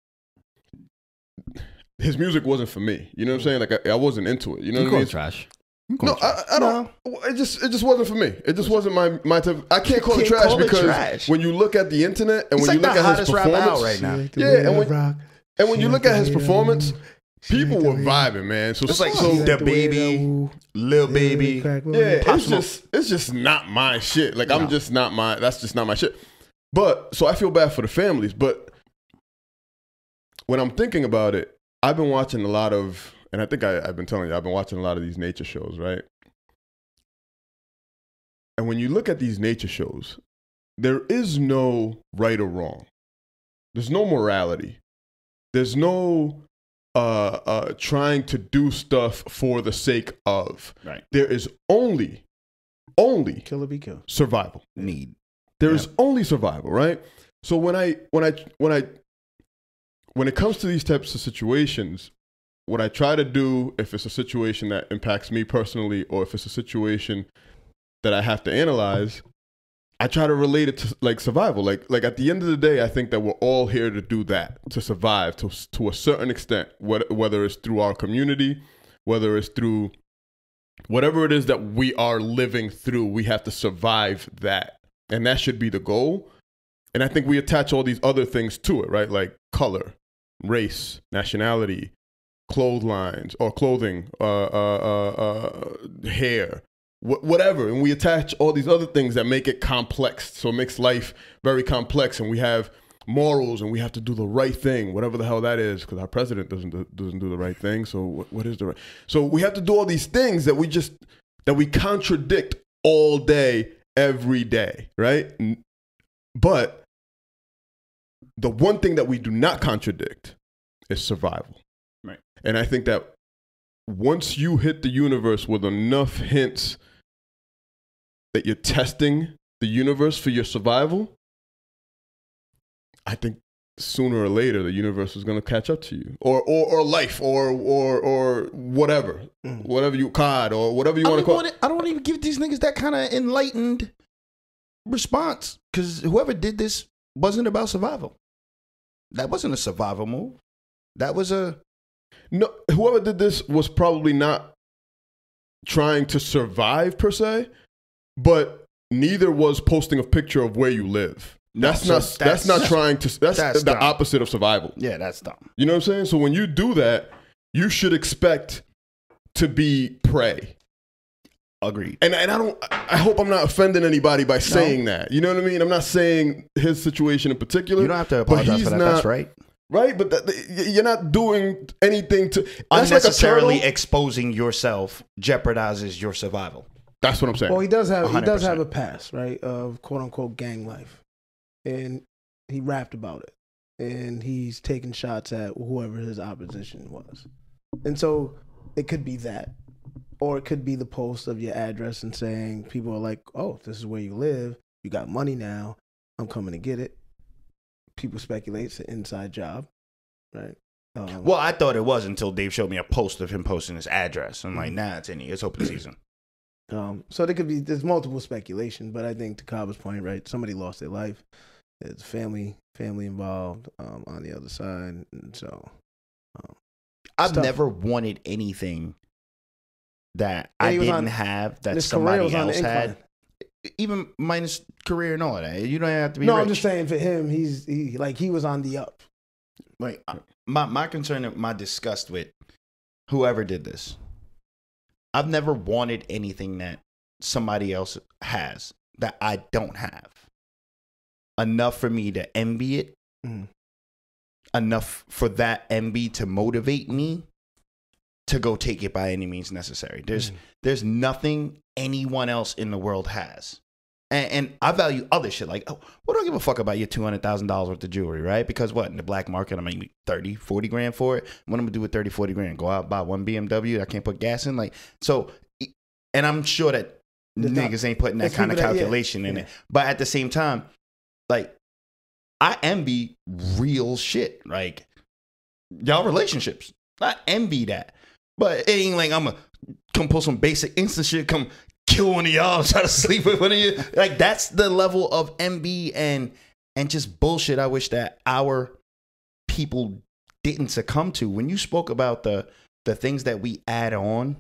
his music wasn't for me. You know what I'm saying? Like I wasn't into it. You know what I mean? Trash. No, I don't. It just wasn't for me. It just wasn't my type. I can't call it trash because when you look at the internet and He's when you like look the at his hottest rapper performance, out right now. Yeah, and when you look at his performance, people were vibing, man. So It's like so the baby, Lil Baby. yeah, it's just not my shit. Like I'm just not my. That's just not my shit. But so I feel bad for the families. But when I'm thinking about it, I've been watching a lot of. And I think I've been telling you, I've been watching a lot of these nature shows, right? And when you look at these nature shows, there is no right or wrong. There's no morality. There's no trying to do stuff for the sake of. Right. There is only Kill or be killed. survival. Need. There is only survival, right? So when it comes to these types of situations, what I try to do, if it's a situation that impacts me personally, or if it's a situation that I have to analyze, I try to relate it to like survival. Like at the end of the day, I think that we're all here to do that, to survive to a certain extent, whether it's through our community, whether it's through whatever it is that we are living through, we have to survive that. And that should be the goal. And I think we attach all these other things to it, right? Like color, race, nationality, clothing, hair, whatever. And we attach all these other things that make it complex. So it makes life very complex. And we have morals and we have to do the right thing, whatever the hell that is, because our president doesn't do the right thing. So what is the right? So we have to do all these things that we contradict all day, every day, right? But the one thing that we do not contradict is survival. Right. And I think that once you hit the universe with enough hints that you're testing the universe for your survival, I think sooner or later the universe is going to catch up to you, or life, or whatever, whatever you cod, or whatever you want to call it. I don't want to even give these niggas that kind of enlightened response, because whoever did this wasn't about survival. That wasn't a survival move. That was no. Whoever did this was probably not trying to survive per se, but neither was posting a picture of where you live. That's not trying to. That's the opposite of survival. Yeah, that's dumb. You know what I'm saying? So when you do that, you should expect to be prey. Agreed. And I hope I'm not offending anybody by saying that. You know what I mean? I'm not saying his situation in particular. You don't have to apologize for that. That's right. Right, but you're not doing anything to unnecessarily exposing yourself jeopardizes your survival. That's what I'm saying. Well, he does have 100%. a past, right, of quote unquote gang life, and he rapped about it, and he's taking shots at whoever his opposition was, and so it could be that, or it could be the post of your address and saying people are like, oh, this is where you live, you got money now, I'm coming to get it. People speculate it's an inside job, right? Well, I thought it was until Dave showed me a post of him posting his address. I'm like, nah, it's open season. So there's multiple speculation, but I think to Kaba's point, right? Somebody lost their life. There's family involved on the other side, and so I've never wanted anything that I didn't have that somebody else had. Even minus career and all that. You don't have to be rich. I'm just saying for him, he was on the up. Like my concern and my disgust with whoever did this. I've never wanted anything that somebody else has that I don't have. Enough for me to envy it. Enough for that envy to motivate me to go take it by any means necessary. There's nothing anyone else in the world has. And I value other shit. Like, oh, what do I give a fuck about your $200,000 worth of jewelry, right? Because what, in the black market, I'm making 30, 40 grand for it. What I'm going to do with 30, 40 grand? Go out, buy one BMW I can't put gas in? Like, so, and I'm sure that niggas ain't putting that kind of calculation in it. But at the same time, like, I envy real shit. Like, y'all relationships. I envy that. But it ain't like I'm going to come pull some basic instant shit, come kill one of y'all, try to sleep with one of you. Like, that's the level of envy and just bullshit I wish that our people didn't succumb to. When you spoke about the things that we add on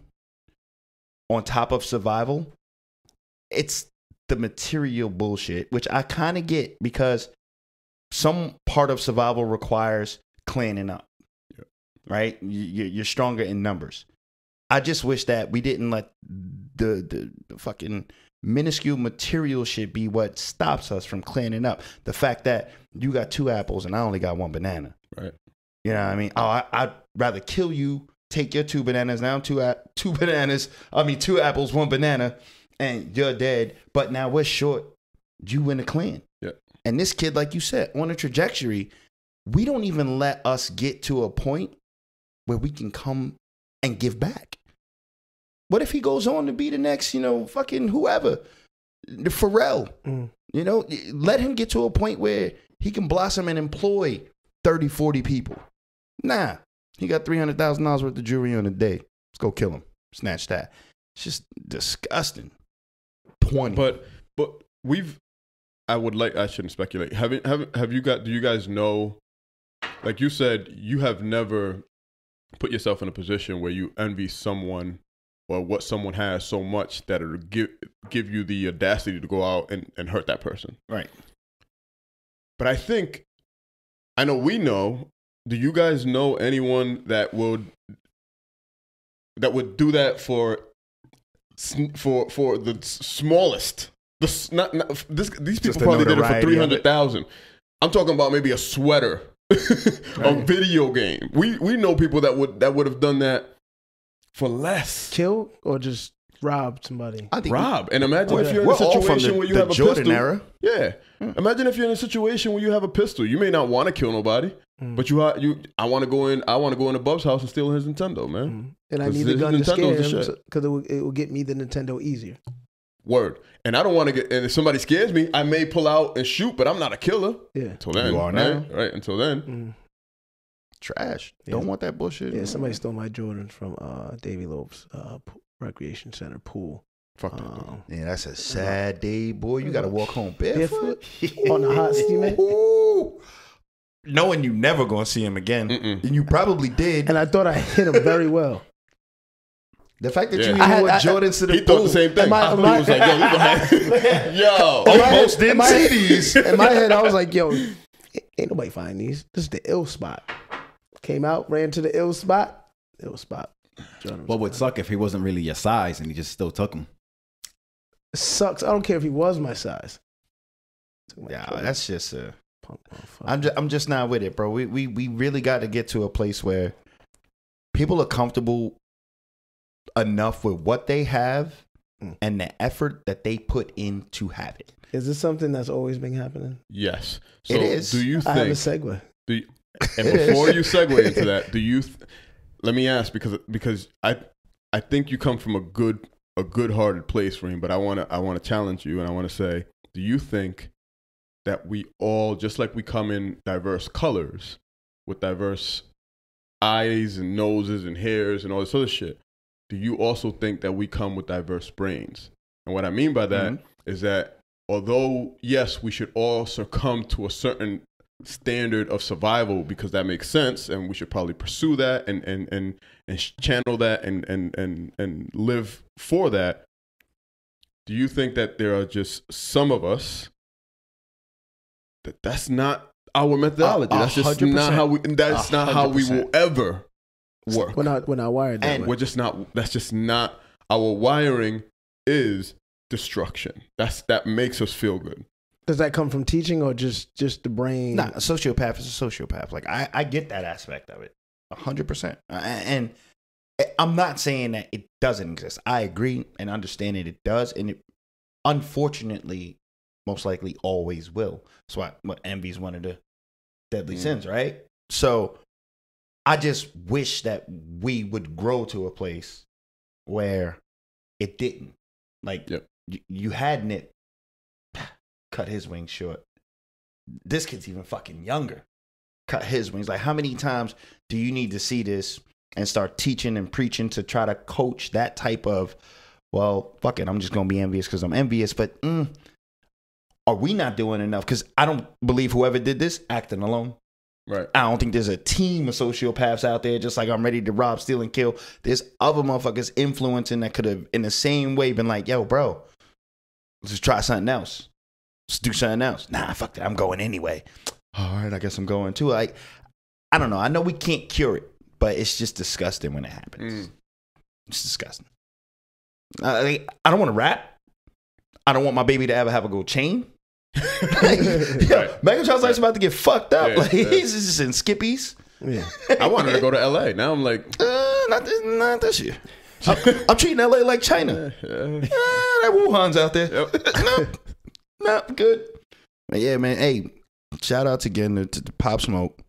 top of survival, it's the material bullshit, which I kind of get because some part of survival requires clanning up, right? You're stronger in numbers. I just wish that we didn't let the fucking minuscule material shit be what stops us from cleaning up. The fact that you got 2 apples and I only got 1 banana. Right. You know what I mean? Oh, I'd rather kill you, take your 2 bananas, now 2 apples, 1 banana, and you're dead, but now we're short. You in the clan. Yeah. And this kid, like you said, on a trajectory, we don't even let us get to a point where we can come and give back. What if he goes on to be the next, fucking whoever, the Pharrell? Let him get to a point where he can blossom and employ 30, 40 people. Nah, he got $300,000 worth of jewelry on a day. Let's go kill him. Snatch that. It's just disgusting. 20. But I shouldn't speculate. Do you guys know, like you said, you have never put yourself in a position where you envy someone or what someone has so much that it'll give you the audacity to go out and hurt that person. Right. But I know we know, do you guys know anyone that would do that for the smallest? These people probably did it for 300,000. I'm talking about maybe a sweater, a video game. We know people that would have done that for less. Kill or just rob somebody? I think rob. And imagine if you're in a situation where you have a Jordan pistol. Era. Yeah. Imagine if you're in a situation where you have a pistol. You may not want to kill nobody, but I want to go in Bub's house and steal his Nintendo, man. And I need the gun to scare him because it will get me the Nintendo easier. Word. And I don't want to get. And if somebody scares me, I may pull out and shoot, but I'm not a killer. Yeah. Until then, you are now. Right. Until then, trash. Don't want that bullshit. Yeah. Somebody stole my Jordans from Davy Loeb's recreation center pool. Fuck that. Yeah, that's a sad day, boy. You got to walk home barefoot on the hot steamer. Knowing you never gonna see him again, and you probably did. And I thought I hit him very well. The fact that you even wore Jordans to the he thought the same thing. I thought he was like, yo, almost didn't see these. In my head, I was like, yo, ain't nobody find these. This is the ill spot. Came out, ran to the ill spot. Ill spot. What would suck if he wasn't really your size and he just still took him? It sucks. I don't care if he was my size. Yeah, that's just I'm just not with it, bro. We really got to get to a place where people are comfortable enough with what they have and the effort that they put in to have it. Is this something that's always been happening? Yes. So it is. Do you think? I have a segue. And before you segue into that, do you? Let me ask because I think you come from a good-hearted place, Reem. But I want to challenge you, and I want to say, do you think that we all, just like we come in diverse colors with diverse eyes and noses and hairs and all this other shit, do you also think that we come with diverse brains? And what I mean by that is that although, yes, we should all succumb to a certain standard of survival because that makes sense and we should probably pursue that and channel that and live for that, do you think that there are just some of us that's not our methodology? That's just 100%. Not how we. That's 100%. Not how we will ever work. We're not wired that way. We're just not. That's just not our wiring. Is destruction. That makes us feel good. Does that come from teaching or just the brain? Nah, a sociopath is a sociopath. Like I get that aspect of it, 100%. And I'm not saying that it doesn't exist. I agree and understand it does, and it unfortunately most likely always will. That's why envy is one of the deadly sins, right? So I just wish that we would grow to a place where it didn't. Like you had Nip cut his wings short. This kid's even fucking younger. Cut his wings. Like, how many times do you need to see this and start teaching and preaching to try to coach that type of, well, fuck it, I'm just going to be envious because I'm envious. But are we not doing enough? Because I don't believe whoever did this acting alone. Right. I don't think there's a team of sociopaths out there just like I'm ready to rob, steal, and kill. There's other motherfuckers influencing that could have, in the same way, been like, yo, bro, let's just try something else. Let's do something else. Nah, fuck that. I'm going anyway. All right, I guess I'm going too. Like, I don't know. I know we can't cure it, but it's just disgusting when it happens. It's disgusting. I don't want to rap. I don't want my baby to ever have a gold chain. Megan Trainor Life's about to get fucked up. Yeah, like he's just in skippies. Yeah. I wanted to go to LA. Now I'm like, not this year. I'm treating LA like China. That Wuhan's out there. Yep. No, good. But yeah, man. Hey, shout outs again to Pop Smoke.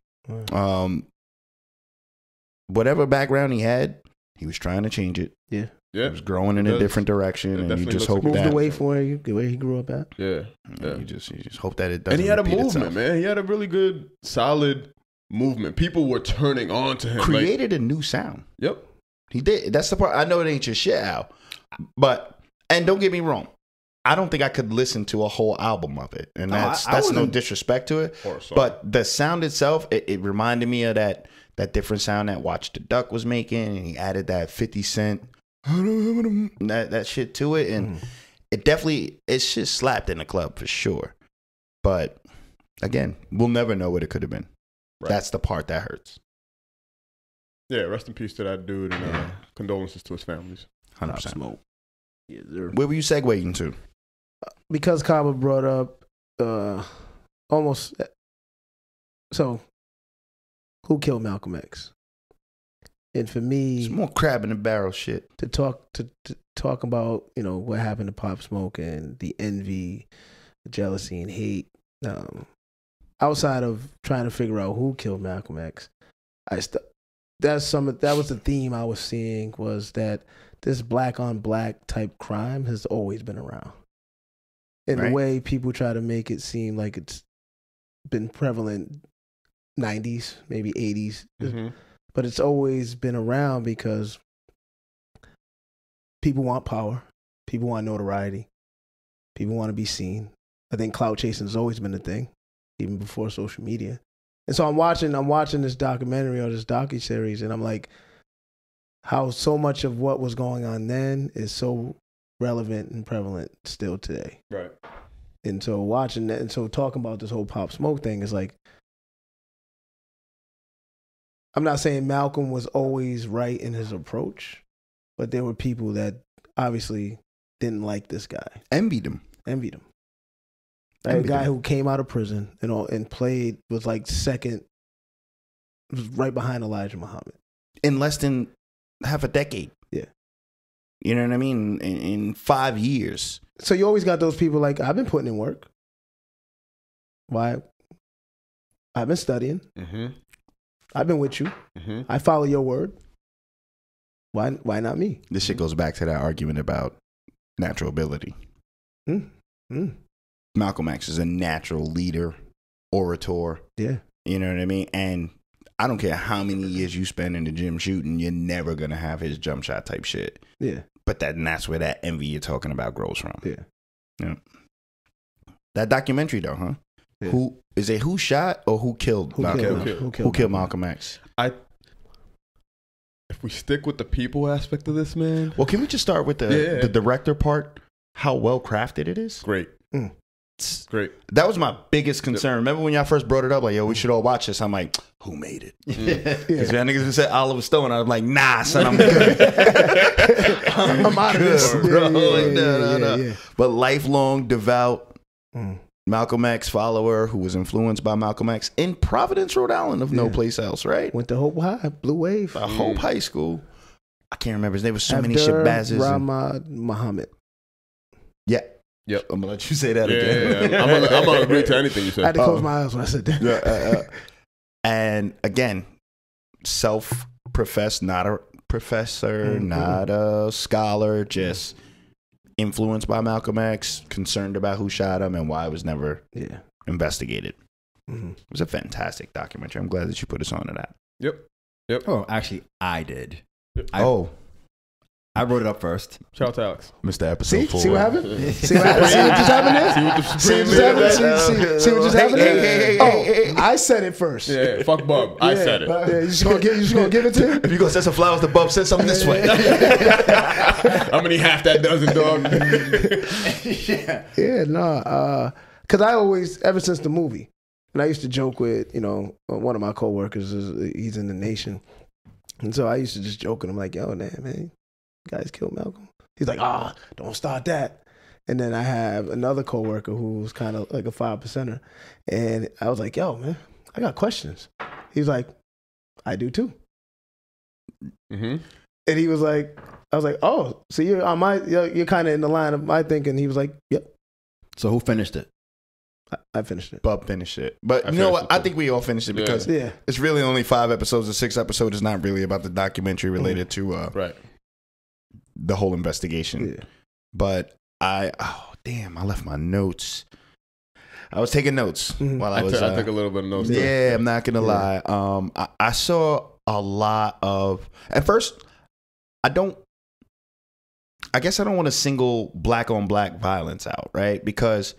Whatever background he had, he was trying to change it. Yeah. Yeah. It was growing in a different direction, and you just hope moved that away from where he grew up at. Yeah. you just hope that it doesn't. And he had a repeat movement, itself. man. He had a really good, solid movement. People were turning on to him. Created a new sound. Yep. He did. That's the part. I know it ain't your shit, Al. But, and don't get me wrong, I don't think I could listen to a whole album of it. And that's no disrespect to it. But the sound itself, it reminded me of that different sound that Watch the Duck was making. And he added that 50 Cent, that shit to it. And it just slapped in the club for sure. But again, we'll never know what it could have been. Right. That's the part that hurts. Yeah, rest in peace to that dude, and condolences to his families. 100%. Smoke. Yeah, Where were you segueing to? Because Kaba brought up almost. So, who killed Malcolm X? And for me, It's more crab in the barrel shit. to talk about what happened to Pop Smoke and the envy, the jealousy, and hate. Outside of trying to figure out who killed Malcolm X, that was the theme I was seeing, was that this black on black type crime has always been around. In the way people try to make it seem like it's been prevalent 90s, maybe 80s, but it's always been around because people want power, people want notoriety, people want to be seen. I think clout chasing has always been a thing, even before social media. And so I'm watching this documentary or this docuseries, and I'm like, how so much of what was going on then is so relevant and prevalent still today. Right. And so watching that, and so talking about this whole Pop Smoke thing is like, I'm not saying Malcolm was always right in his approach, but there were people that obviously didn't like this guy. Envied him. A guy who came out of prison and played, was like second, was right behind Elijah Muhammad. In less than half a decade. Yeah. You know what I mean? In 5 years. So you always got those people like, I've been putting in work. Why? I've been studying. I've been with you. I follow your word. Why not me? This shit goes back to that argument about natural ability. Malcolm X is a natural leader, orator. Yeah. You know what I mean? And I don't care how many years you spend in the gym shooting, you're never going to have his jump shot type shit. Yeah. But that's where that envy you're talking about grows from. Yeah. That documentary though, huh? Yeah. Who shot or who killed Malcolm X? Who killed Malcolm X? If we stick with the people aspect of this, man. Well, can we just start with the director part? How well crafted it is? Great. Great. That was my biggest concern. Remember when y'all first brought it up, like, yo, we should all watch this? I'm like, who made it? Because y'all niggas said Oliver Stone. I was like, nah, son, I'm good. I'm out of this, bro. No. But lifelong, devout Malcolm X follower who was influenced by Malcolm X in Providence, Rhode Island, of no place else, right? Went to Hope High, Blue Wave. Hope High School. I can't remember his name. There was so many Shabazz. Rahmad Muhammad. Yeah. Yep. I'm going to let you say that again. Yeah. I'm going to agree to anything you said. I had to close my eyes when I said that. And again, self-professed, not a professor, not a scholar, just influenced by Malcolm X, concerned about who shot him and why it was never investigated. It was a fantastic documentary. I'm glad that you put us on to that. Yep. Oh, actually, I did. I wrote it up first. Shout out to Alex. Mr. Episode 4. See what happened? See what just happened there? See what just happened there? I said it first. Yeah, fuck Bub. I said it. Yeah, you just gonna give it to him? If you gonna send some flowers to Bub, send something this way. How many half that dozen, dog? Because I always, ever since the movie, and I used to joke with, one of my coworkers, he's in the Nation. And so I used to just joke with him like, yo, man, guys killed Malcolm. He's like, don't start that. And then I have another coworker who's kind of like a 5%er. And I was like, yo, man, I got questions. He's like, I do too. And he was like, I was like, oh, so you're on you're kind of in the line of my thinking. He was like, yep. So who finished it? I finished it. Bub finished it. But I you know finished what? it I too. think we all finished it because Yeah. it's really only 5 episodes. The 6th episode is not really about the documentary related to Right. the whole investigation. Yeah. But I left my notes. I was taking notes while I was. I took a little bit of notes. too. Yeah, I'm not gonna lie. I saw a lot of. At first, I guess I don't want to single black on black violence out, right? Because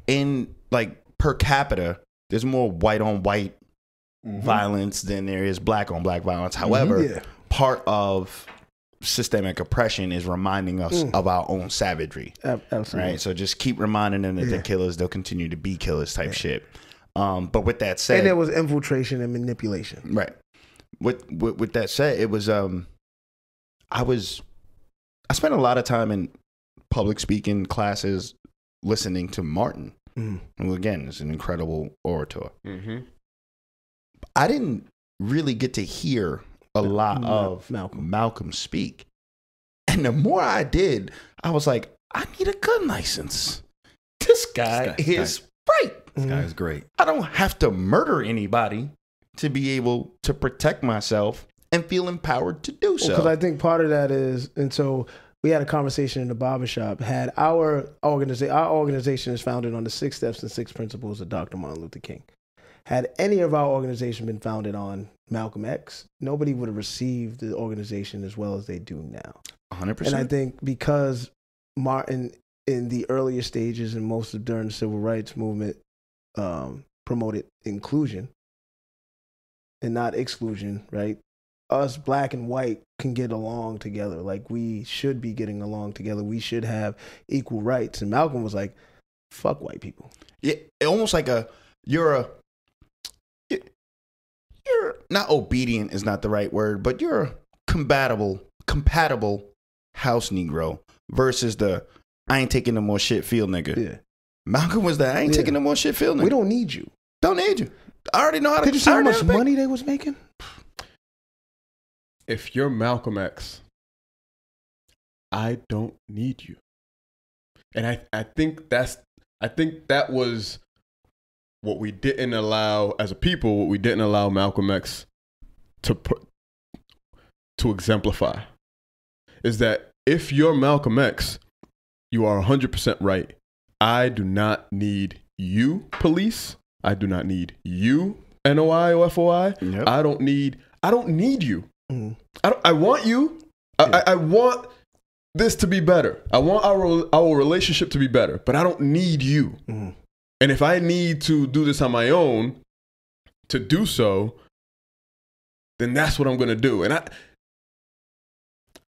in like per capita, there's more white on white violence than there is black on black violence. However, part of systemic oppression is reminding us of our own savagery. Absolutely. Right. So just keep reminding them that they're killers, they'll continue to be killers type shit. But with that said, And there was infiltration and manipulation. right. With that said, it was I spent a lot of time in public speaking classes listening to Martin, who again is an incredible orator. Mm-hmm. I didn't really get to hear a lot of Malcolm speak. And the more I did, I was like, I need a gun license. This guy is right. This guy is great. I don't have to murder anybody to be able to protect myself and feel empowered to do so. Because I think part of that is, and so we had a conversation in the barbershop, had our organization is founded on the 6 steps and 6 principles of Dr. Martin Luther King. Had any of our organization been founded on Malcolm X, nobody would have received the organization as well as they do now. 100%. And I think because Martin, in the earlier stages and most of during the civil rights movement, promoted inclusion and not exclusion, right? Us black and white can get along together. Like we should be getting along together. We should have equal rights. And Malcolm was like, fuck white people. Yeah, almost like you're not obedient is not the right word, but you're a compatible house Negro versus the I ain't taking no more shit field nigga. Yeah. Malcolm was that I ain't taking no more shit field nigga. We don't need you. Don't need you. I already know how to. Did you see how much money they was making? If you're Malcolm X, I don't need you. And I think that was what we didn't allow as a people, what we didn't allow Malcolm X to exemplify. Is that if you're Malcolm X, you are 100% right. I do not need you, police. I do not need you, NOI or FOI. Yep. I don't need you. Mm. I want you. I want this to be better. I want our relationship to be better, but I don't need you. Mm. And if I need to do this on my own to do so, then that's what I'm going to do. And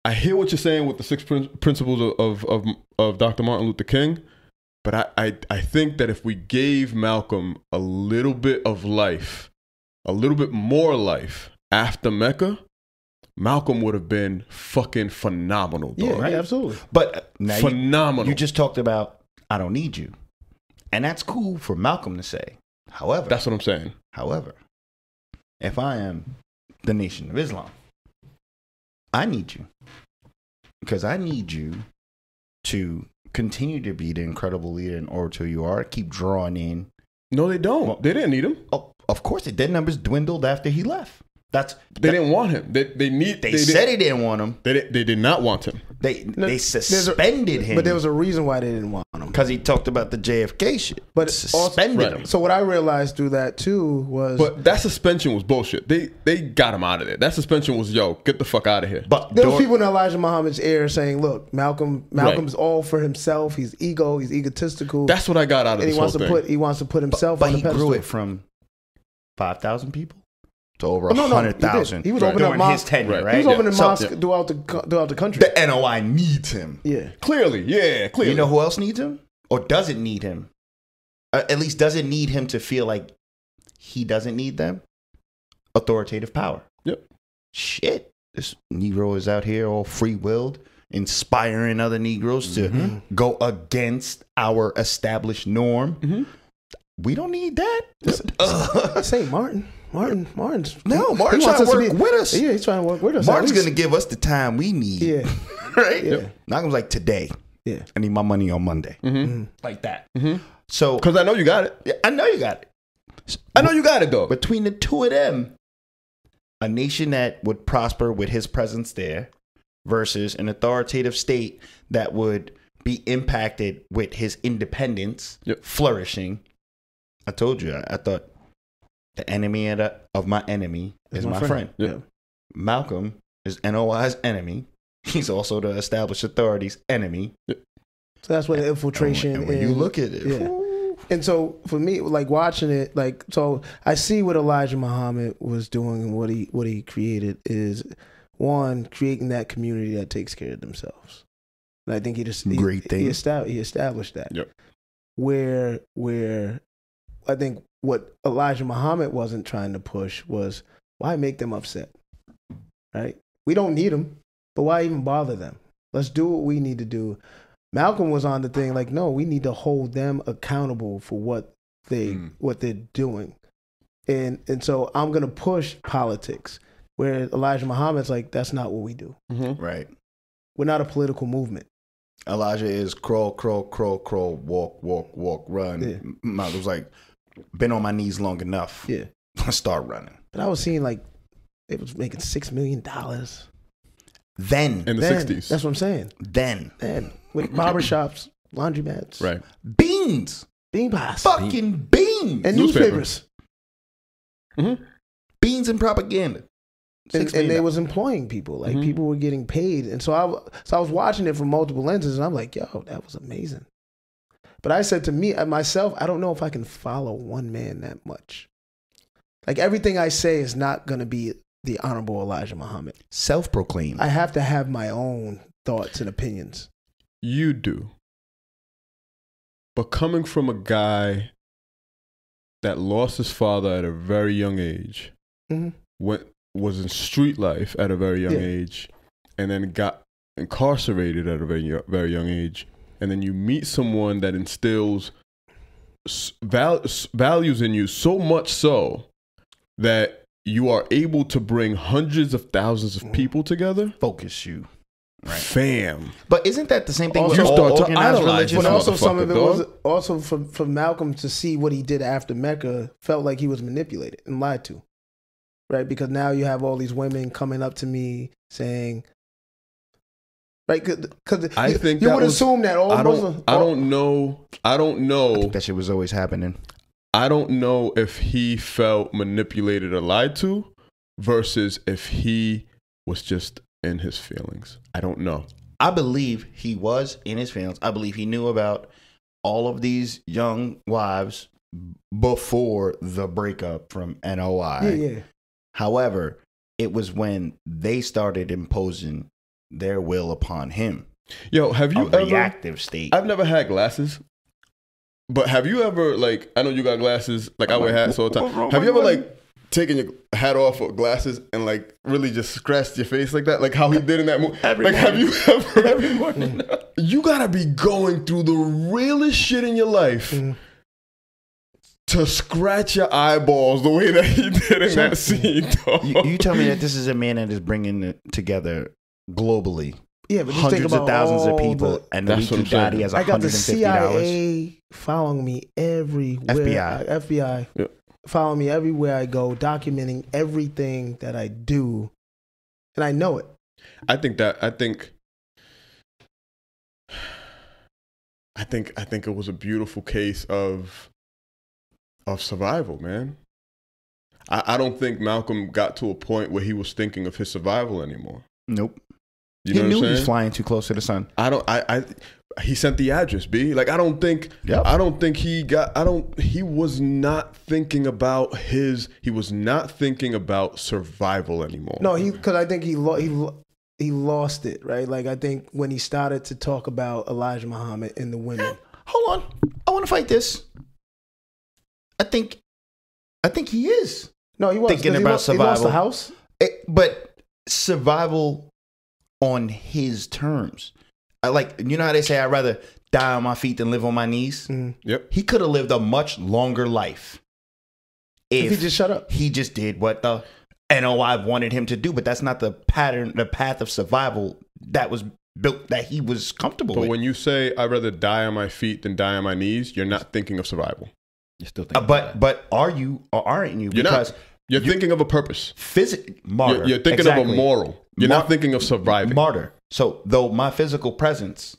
I hear what you're saying with the 6 principles of Dr. Martin Luther King, but I think that if we gave Malcolm a little bit of life, a little bit more life after Mecca, Malcolm would have been fucking phenomenal, dog. Yeah, right? yeah, absolutely. But now Phenomenal. You just talked about I don't need you, and that's cool for Malcolm to say. However, That's what I'm saying. However, if I am the Nation of Islam, I need you. Because I need you to continue to be the incredible leader and orator you are. Keep drawing in. No, they don't. Well, they didn't need him. Oh, of course, the dead numbers dwindled after he left. They didn't want him. They said they didn't want him. They did not want him. They suspended him. But there was a reason why they didn't want him. Because he talked about the JFK shit. But suspended also, him. So what I realized through that too was, But that suspension was bullshit. They got him out of there. That suspension was, yo, get the fuck out of here. But there was people in Elijah Muhammad's ear saying, "Look, Malcolm's all for himself. He's egotistical. That's what I got out of and this he wants whole to thing. he wants to put himself but on the he pedestal." grew it from 5,000 people to over No, 100,000. he was opening up during his mosques. tenure, Right. right? He was opening So, mosques throughout the country. the NOI needs him. Yeah. Clearly. You know who else needs him? Or doesn't need him? At least doesn't need him to feel like he doesn't need them? Authoritative power. Yep. Shit. This Negro is out here all free-willed, inspiring other Negroes to go against our established norm. Mm-hmm. We don't need that. St. Martin. Martin's No, he Martin's wants trying to us work with us. Yeah, he's trying to work with us. Martin's going to give us the time we need. Yeah, Right? yeah, Malcolm's like, today, yeah. I need my money on Monday. Like that. So, Because I know you got it. yeah, I know you got it. I know you got it, though. Between the two of them, a nation that would prosper with his presence there versus an authoritative state that would be impacted with his independence flourishing. I told you, I thought the enemy of my enemy is my friend. Yeah. Malcolm is NOI's enemy. He's also the established authority's enemy. So that's where the infiltration. And when you look at it, yeah. And so for me, like watching it, like so, I see what Elijah Muhammad was doing and what he created is one creating that community that takes care of themselves. And I think he established that. Yep. Where I think what Elijah Muhammad wasn't trying to push was why make them upset, right? We don't need them, but why even bother them? Let's do what we need to do. Malcolm was on the thing like, no, we need to hold them accountable for what they're doing, and so I'm gonna push politics. Where Elijah Muhammad's like, that's not what we do. right. We're not a political movement. Elijah is crawl, crawl, crawl, crawl, walk, walk, walk, run. Yeah. Malcolm's like, been on my knees long enough. Yeah. Let's start running. But I was seeing like it was making $6 million. Then In the Then, 60s. That's what I'm saying. Then With barbershops, laundromats, Right. beans, bean pies, fucking beans, and Newspaper. newspapers. beans and propaganda. And $6 million. they was employing people. Like people were getting paid. And so I was watching it from multiple lenses and I'm like, yo, that was amazing. But I said to me, myself, I don't know if I can follow one man that much. Like everything I say is not going to be the Honorable Elijah Muhammad. Self-proclaimed. I have to have my own thoughts and opinions. You do. But coming from a guy that lost his father at a very young age, was in street life at a very young age, and then got incarcerated at a very young age, and then you meet someone that instills values in you so much so that you are able to bring hundreds of thousands of people together. Focus you. Right. Fam. But isn't that the same thing with You all start to organized idolize religion? But also some of it Motherfucker, was also for Malcolm to see what he did after Mecca felt like he was manipulated and lied to. Right? Because now you have all these women coming up to me saying, right? Because I think you that would was- assume that all Muslims. I don't know. I think that shit was always happening. I don't know if he felt manipulated or lied to versus if he was just in his feelings. I don't know. I believe he was in his feelings. I believe he knew about all of these young wives before the breakup from NOI. Yeah. However, it was when they started imposing their will upon him. Yo, have you A ever? reactive state. I've never had glasses, but have you ever like? I know you got glasses. Like I wear hats all the time. Have you ever like taken your hat off or glasses and like really just scratched your face like that, like how he did in that movie? Like, have you ever? Every morning. You gotta be going through the realest shit in your life to scratch your eyeballs the way that he did in that scene. Dog. You tell me that this is a man that is bringing it together globally. Yeah, but just think Hundreds of about thousands of all people, and That's what Leaky I'm saying. Daddy has I got the $150. CIA following me everywhere. FBI Yep. following me everywhere I go, documenting everything that I do, and I know it. I think it was a beautiful case of survival, man. I don't think Malcolm got to a point where he was thinking of his survival anymore. Nope. You He know knew what I'm he was saying? flying too close to the sun. He sent the address, B. Like he was not thinking about survival anymore. No, because I think he lost it, right? Like I think when he started to talk about Elijah Muhammad and the women. Hold on. I want to fight this. I think he is. No, he was Thinking 'cause about he lost survival. the house. But survival on his terms. You know how they say, I'd rather die on my feet than live on my knees? Mm. Yep. He could have lived a much longer life if he just shut up. He just did what the NOI wanted him to do, but that's not the path of survival that was built, that he was comfortable with. But when you say I'd rather die on my feet than die on my knees, you're not thinking of survival. You're still thinking. But are you or aren't you? Because you're thinking of a purpose. Martyr. You're thinking of a moral. You're not thinking of surviving. Martyr. So though my physical presence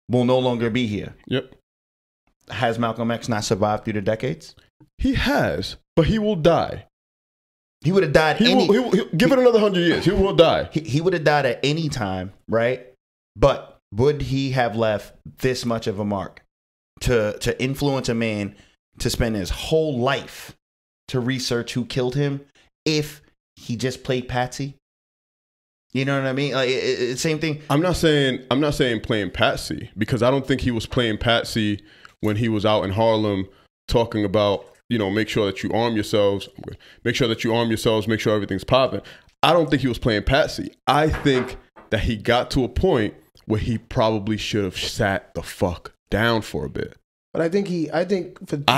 will no longer be here. Yep. Has Malcolm X not survived through the decades? He has, but he will die. He would have died. He'll give it another 100 years. He will die. He would have died at any time, right? But would he have left this much of a mark to influence a man to spend his whole life to research who killed him if he just played patsy? You know what I mean? Like same thing. I'm not saying playing patsy, because I don't think he was playing patsy when he was out in Harlem talking about, make sure that you arm yourselves. Make sure that you arm yourselves. Make sure everything's popping. I don't think he was playing patsy. I think that he got to a point where he probably should have sat the fuck down for a bit. But I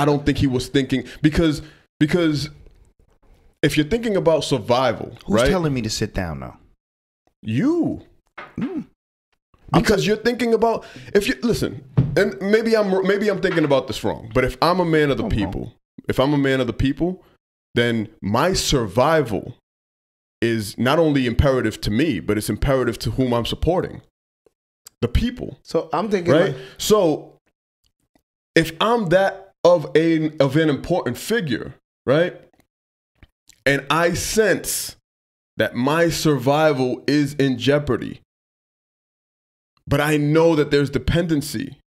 don't think he was thinking, because if you're thinking about survival, who's right? telling me to sit down now? You. Because you're thinking about, listen, and maybe I'm thinking about this wrong, but if I'm a man of the people, then my survival is not only imperative to me, but it's imperative to whom I'm supporting. The people. So I'm thinking, right? So if I'm that of an important figure, right? And I sense that my survival is in jeopardy, but I know that there's dependency.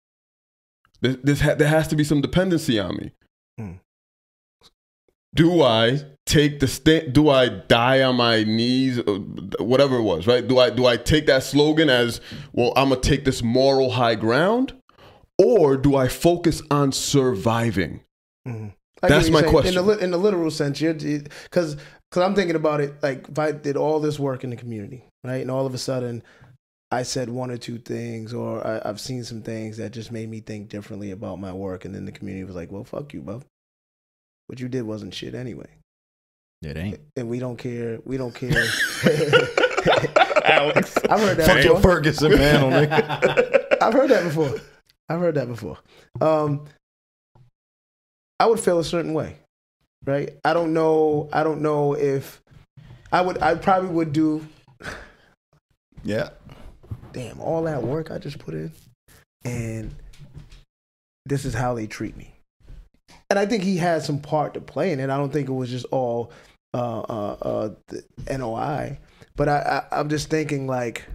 There has to be some dependency on me. Do I take the stand? Do I die on my knees? Whatever it was, right? Do I take that slogan as, well, I'm gonna take this moral high ground, or do I focus on surviving? That's my question. In the literal sense, because I'm thinking about it like, if I did all this work in the community, right, and all of a sudden I said one or two things, or I've seen some things that just made me think differently about my work, and then the community was like, well, fuck you, bro. What you did wasn't shit anyway. It ain't. And we don't care. We don't care. Alex. I've heard that Fuck before. your Ferguson, man. I've heard that before. I would feel a certain way, right? I don't know if I probably would do. Yeah. Damn, all that work I just put in, and this is how they treat me. And I think he had some part to play in it. I don't think it was just all the NOI. But I'm just thinking, like,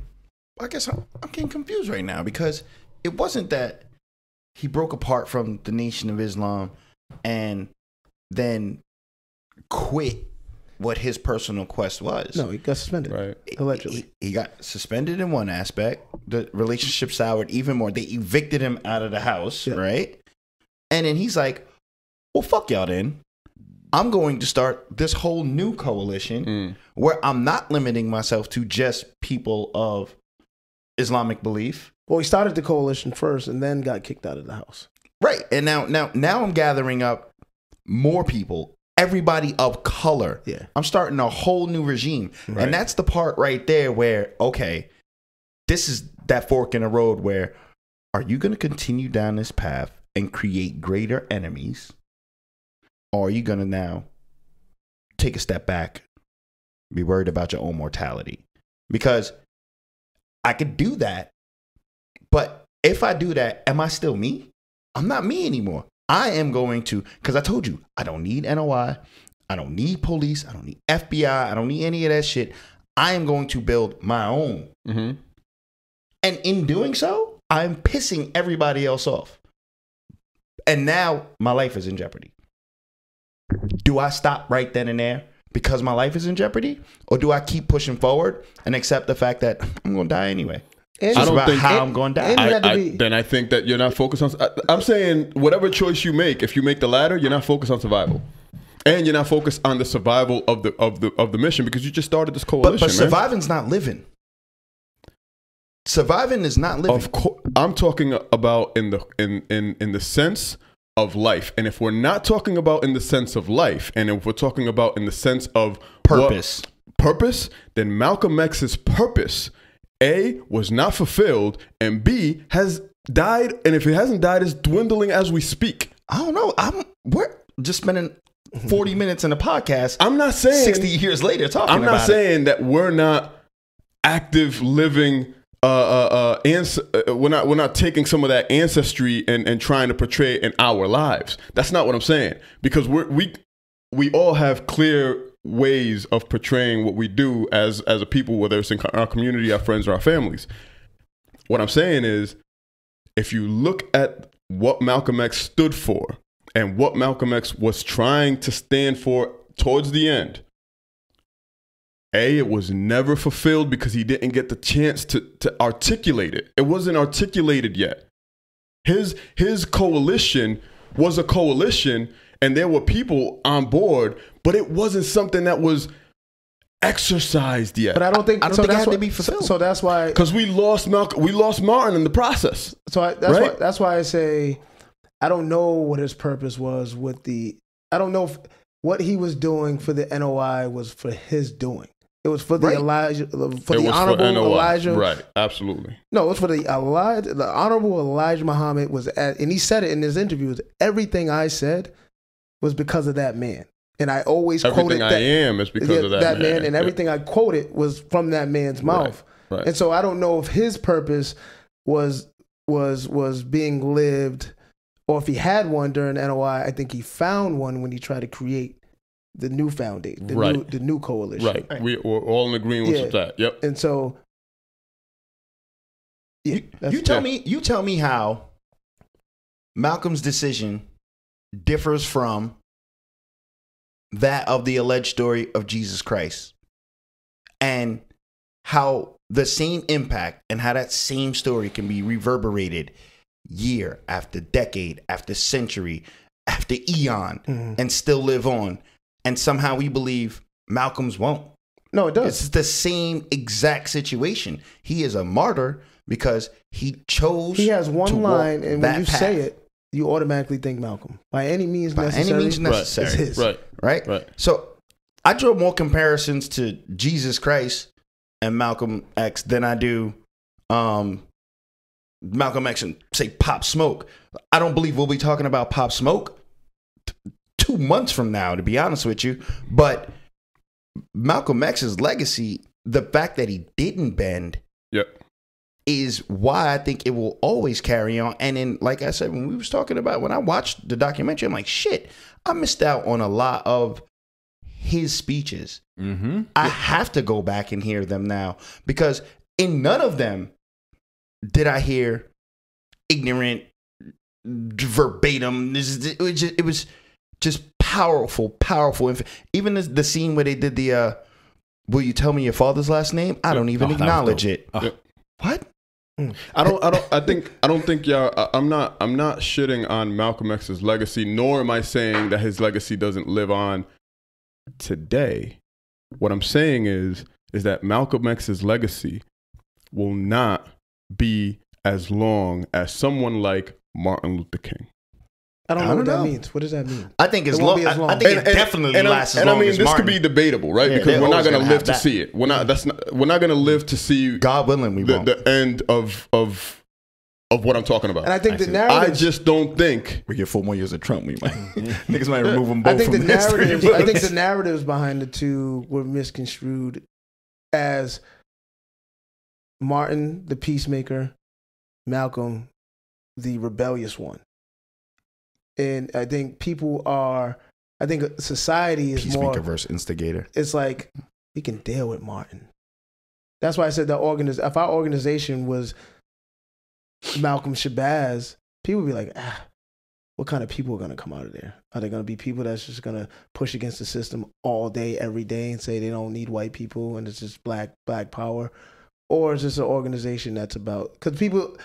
I guess I'm getting confused right now, because it wasn't that he broke apart from the Nation of Islam and then quit what his personal quest was. No, he got suspended, right? Allegedly. He got suspended in one aspect. The relationship soured even more. They evicted him out of the house, right? And then he's like, well, fuck y'all then. I'm going to start this whole new coalition where I'm not limiting myself to just people of Islamic belief. Well, he started the coalition first and then got kicked out of the house. Right. And now I'm gathering up more people, everybody of color. Yeah. I'm starting a whole new regime. Right. And that's the part right there where, okay, this is that fork in the road where, are you going to continue down this path and create greater enemies? Or are you going to now take a step back, be worried about your own mortality? Because I could do that, but if I do that, am I still me? I'm not me anymore. I am going to, because I told you, I don't need NOI, I don't need police, I don't need FBI, I don't need any of that shit. I am going to build my own. Mm-hmm. And in doing so, I'm pissing everybody else off. And now my life is in jeopardy. Do I stop right then and there because my life is in jeopardy? Or do I keep pushing forward and accept the fact that I'm going to die anyway? And I don't think how I'm going to die. Then I think that you're not focused on. I'm saying whatever choice you make, if you make the latter, you're not focused on survival, and you're not focused on the survival of the mission, because you just started this coalition. But surviving's not living. Surviving is not living. Of course, I'm talking about in the sense of life. And if we're not talking about in the sense of life, and if we're talking about in the sense of Purpose. Purpose, then Malcolm X's purpose, A, was not fulfilled, and B, has died. And if it hasn't died, it's dwindling as we speak. I don't know. We're just spending 40 minutes in a podcast. I'm not saying 60 years later talking about it. I'm not saying that we're not active living we're not taking some of that ancestry and trying to portray it in our lives. That's not what I'm saying, because we all have clear ways of portraying what we do as a people, whether it's in our community, our friends, or our families. What I'm saying is, if you look at what Malcolm X stood for and what Malcolm X was trying to stand for towards the end, A, it was never fulfilled because he didn't get the chance to articulate it. It wasn't articulated yet. His coalition was a coalition, and there were people on board, but it wasn't something that was exercised yet. But I don't think it had to be fulfilled. So that's why, because we lost Martin in the process. So that's why I say I don't know what his purpose was with the. I don't know if what he was doing for the NOI was for his doing. It was for the Honorable Elijah. Right, absolutely. No, it was for the Honorable Elijah Muhammad was at, and he said it in his interviews. Everything I said was because of that man, and I always everything quoted I am is because of that man, and everything I quoted was from that man's mouth. Right. And so I don't know if his purpose was being lived, or if he had one during NOI. I think he found one when he tried to create the new foundation, the new coalition. Right. We're all in agreement with that. Yep. And so, you tell me how Malcolm's decision differs from that of the alleged story of Jesus Christ, and how the same impact and how that same story can be reverberated year after decade after century after eon and still live on. And somehow we believe Malcolm's won't. No, it does. It's the same exact situation. He is a martyr because he chose. He has one line, and when you path. say it, you automatically think Malcolm. By any means necessary. It's his. Right. So I draw more comparisons to Jesus Christ and Malcolm X than I do Malcolm X and say Pop Smoke. I don't believe we'll be talking about Pop Smoke 2 months from now, to be honest with you. But Malcolm X's legacy, the fact that he didn't bend, is why I think it will always carry on. And then, like I said, when I watched the documentary, I'm like, shit, I missed out on a lot of his speeches. I have to go back and hear them now, because in none of them did I hear ignorant, verbatim. It was just powerful. Even the scene where they did the, will you tell me your father's last name? I don't even acknowledge it. What? I don't think y'all. I'm not shitting on Malcolm X's legacy, nor am I saying that his legacy doesn't live on today. What I'm saying is that Malcolm X's legacy will not be as long as someone like Martin Luther King. I don't know what that means. What does that mean? I think it's long. I think it definitely lasts as long as Martin. And I mean, this could be debatable, right? Because we're not going to live to see it. We're not going to live to see. God willing, we won't. The end of what I'm talking about. And I think the narrative. I just don't think we get 4 more years of Trump. We might niggas might remove them both. I think from history. I think the narratives behind the two were misconstrued as Martin, the peacemaker, Malcolm, the rebellious one. And I think society is peacemaker more versus instigator. It's like we can deal with Martin. That's why I said that if our organization was Malcolm Shabazz, people would be like, what kind of people are going to come out of there? Are they going to be people that's just going to push against the system all day, every day, and say they don't need white people and it's just black power? Or is this an organization that's about, because people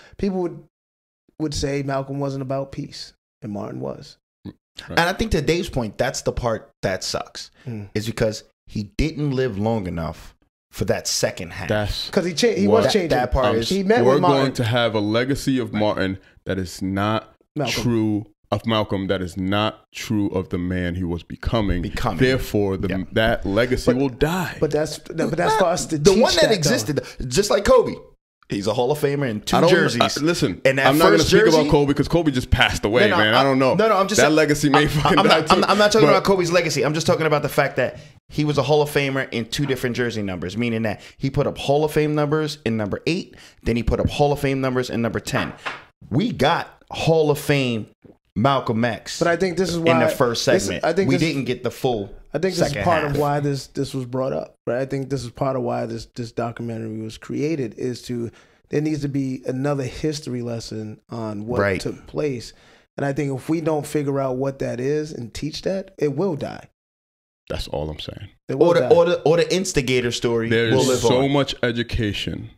would say Malcolm wasn't about peace. And Martin was. Right. And I think to Dave's point, that's the part that sucks. Is because he didn't live long enough for that second half. Because he was changing. That part he met with Martin. We're going to have a legacy of Martin that is not true of Malcolm that is not true of the man he was becoming. Therefore, that legacy will die. But that's for us to the teach one that though. existed, just like Kobe. He's a Hall of Famer in 2 jerseys. Listen, and that I'm not going to first speak jersey, about Kobe because Kobe just passed away, man. I don't know. No, I'm just that saying, legacy may fucking die too. I'm not talking about Kobe's legacy. I'm just talking about the fact that he was a Hall of Famer in 2 different jersey numbers, meaning that he put up Hall of Fame numbers in number 8, then he put up Hall of Fame numbers in number 10. We got Hall of Fame Malcolm X. But I think this is why in the first segment, we didn't get the full. I think this is part half. of why this was brought up, right? I think this is part of why this documentary was created, is to there needs to be another history lesson on what took place. And I think if we don't figure out what that is and teach that, it will die. That's all I'm saying. Or the instigator story. There is so much education.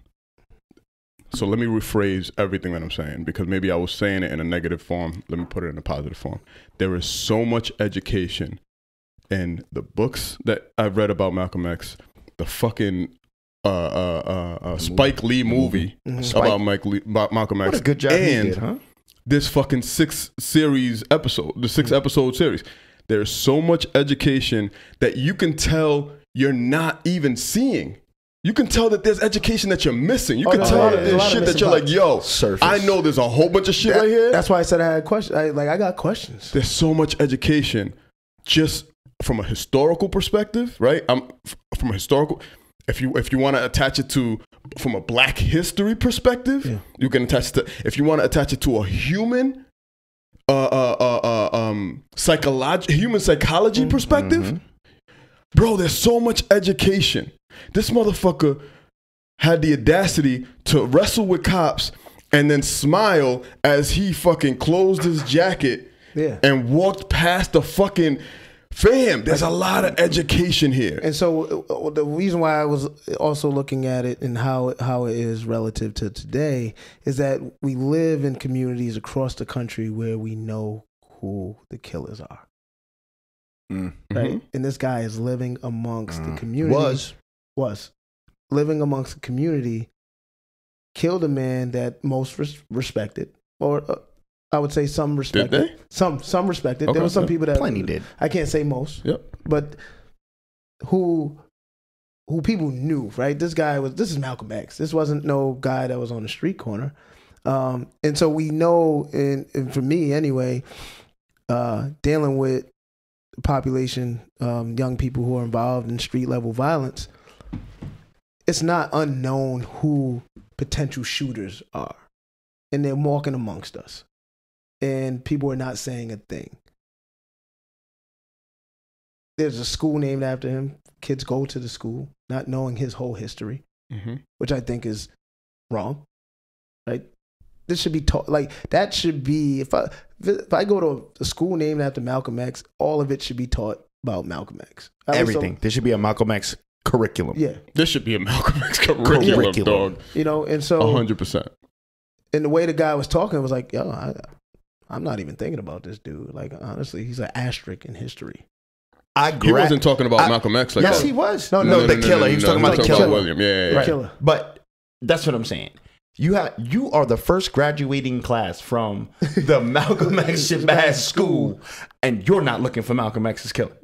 So let me rephrase everything that I'm saying, because maybe I was saying it in a negative form. Let me put it in a positive form. There is so much education in the books that I've read about Malcolm X, the fucking Spike Lee movie about Malcolm X. What a good job he did, huh? This fucking 6-episode series. There's so much education that you can tell you're not even seeing. You can tell that there's education that you're missing. You can tell that there's shit that you're like, yo, I know there's a whole bunch of shit right here. That's why I said I had questions. I got questions. There's so much education just from a historical perspective, right? From a historical, if you want to attach it to from a Black history perspective, you can attach it to, if you want to attach it to a human human psychology perspective, bro, there's so much education. This motherfucker had the audacity to wrestle with cops and then smile as he fucking closed his jacket and walked past the fucking fam. There's a lot of education here. And so the reason why I was also looking at it and how it is relative to today is that we live in communities across the country where we know who the killers are. Right? And this guy is living amongst the community. Was living amongst the community, killed a man that most respected, or I would say some respected. Did they? Some respected. Okay, there were some people that plenty did. I can't say most. Yep. But who people knew, right? This is Malcolm X. This wasn't no guy that was on the street corner. And so we know, and for me anyway, dealing with the population, young people who are involved in street level violence, it's not unknown who potential shooters are. And they're walking amongst us. And people are not saying a thing. There's a school named after him. Kids go to the school not knowing his whole history, which I think is wrong. Right? This should be taught. Like, that should be, if I go to a school named after Malcolm X, all of it should be taught about Malcolm X. Everything. There should be a Malcolm X curriculum. Yeah. There should be a Malcolm X curriculum, dog. You know, and so 100%. And the way the guy was talking was like, yo, I'm not even thinking about this dude. Like, honestly, he's an asterisk in history. He wasn't talking about Malcolm X like yes, that. He was. No, the killer. He was talking about the killer. William. Yeah. Right. Killer. But that's what I'm saying. You are the first graduating class from the Malcolm X Shabazz school, and you're not looking for Malcolm X's killer.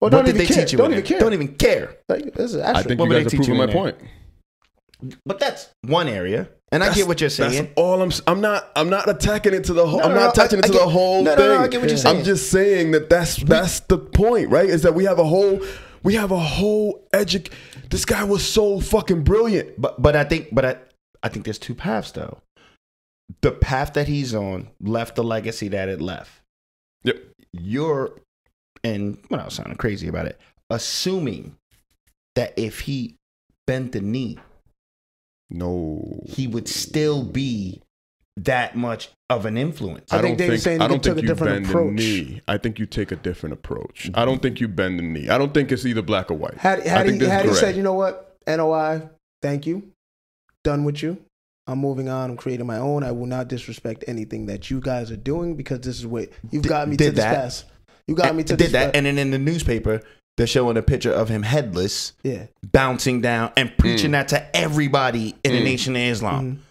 Well, what did they teach you? Don't even care. Like, I think you guys are proving my point. But that's one area, and I get what you're saying. That's all I'm not attacking it to the whole. I'm not attaching it to the whole thing. No, I get what you're saying. I'm just saying that that's the point, right? Is that we have a whole This guy was so fucking brilliant. But I think there's 2 paths though. The path that he's on left the legacy that it left. Yep. And when I was sounding crazy about it, assuming that if he bent the knee, he would still be that much of an influence. I think they're saying they took a different approach. Knee. I think you take a different approach. I don't think you bend the knee. I don't think it's either black or white. Had he said, you know what, NOI, thank you, done with you. I'm moving on. I'm creating my own. I will not disrespect anything that you guys are doing because this is what you've got me to this pass. You got me to this. Did that, and then in the newspaper, they're showing a picture of him headless, bouncing down and preaching that to everybody in the Nation of Islam.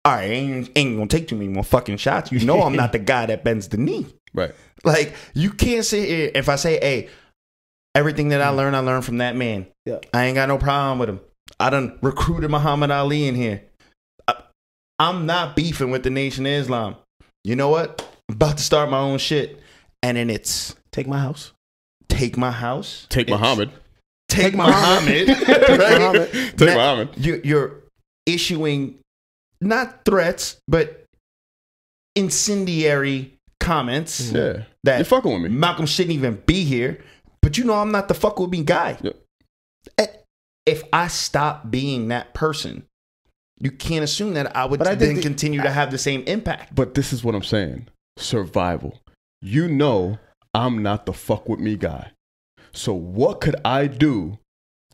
all right, ain't gonna take too many more fucking shots. You know I'm not the guy that bends the knee. Right. Like, you can't sit here, if I say, hey, everything that I learned from that man. Yeah. I ain't got no problem with him. I done recruited Muhammad Ali in here. I'm not beefing with the Nation of Islam. You know what? I'm about to start my own shit. And then it's Take my house. take my house. Take Muhammad. Take Muhammad. Muhammad. Take Muhammad. You're issuing not threats, but incendiary comments. Yeah. That You're fucking with me. Malcolm shouldn't even be here. But you know I'm not the fuck with me guy. Yeah. If I stop being that person, you can't assume that I would But I think then continue to have the same impact. But this is what I'm saying. Survival. You know I'm not the fuck with me guy. So what could I do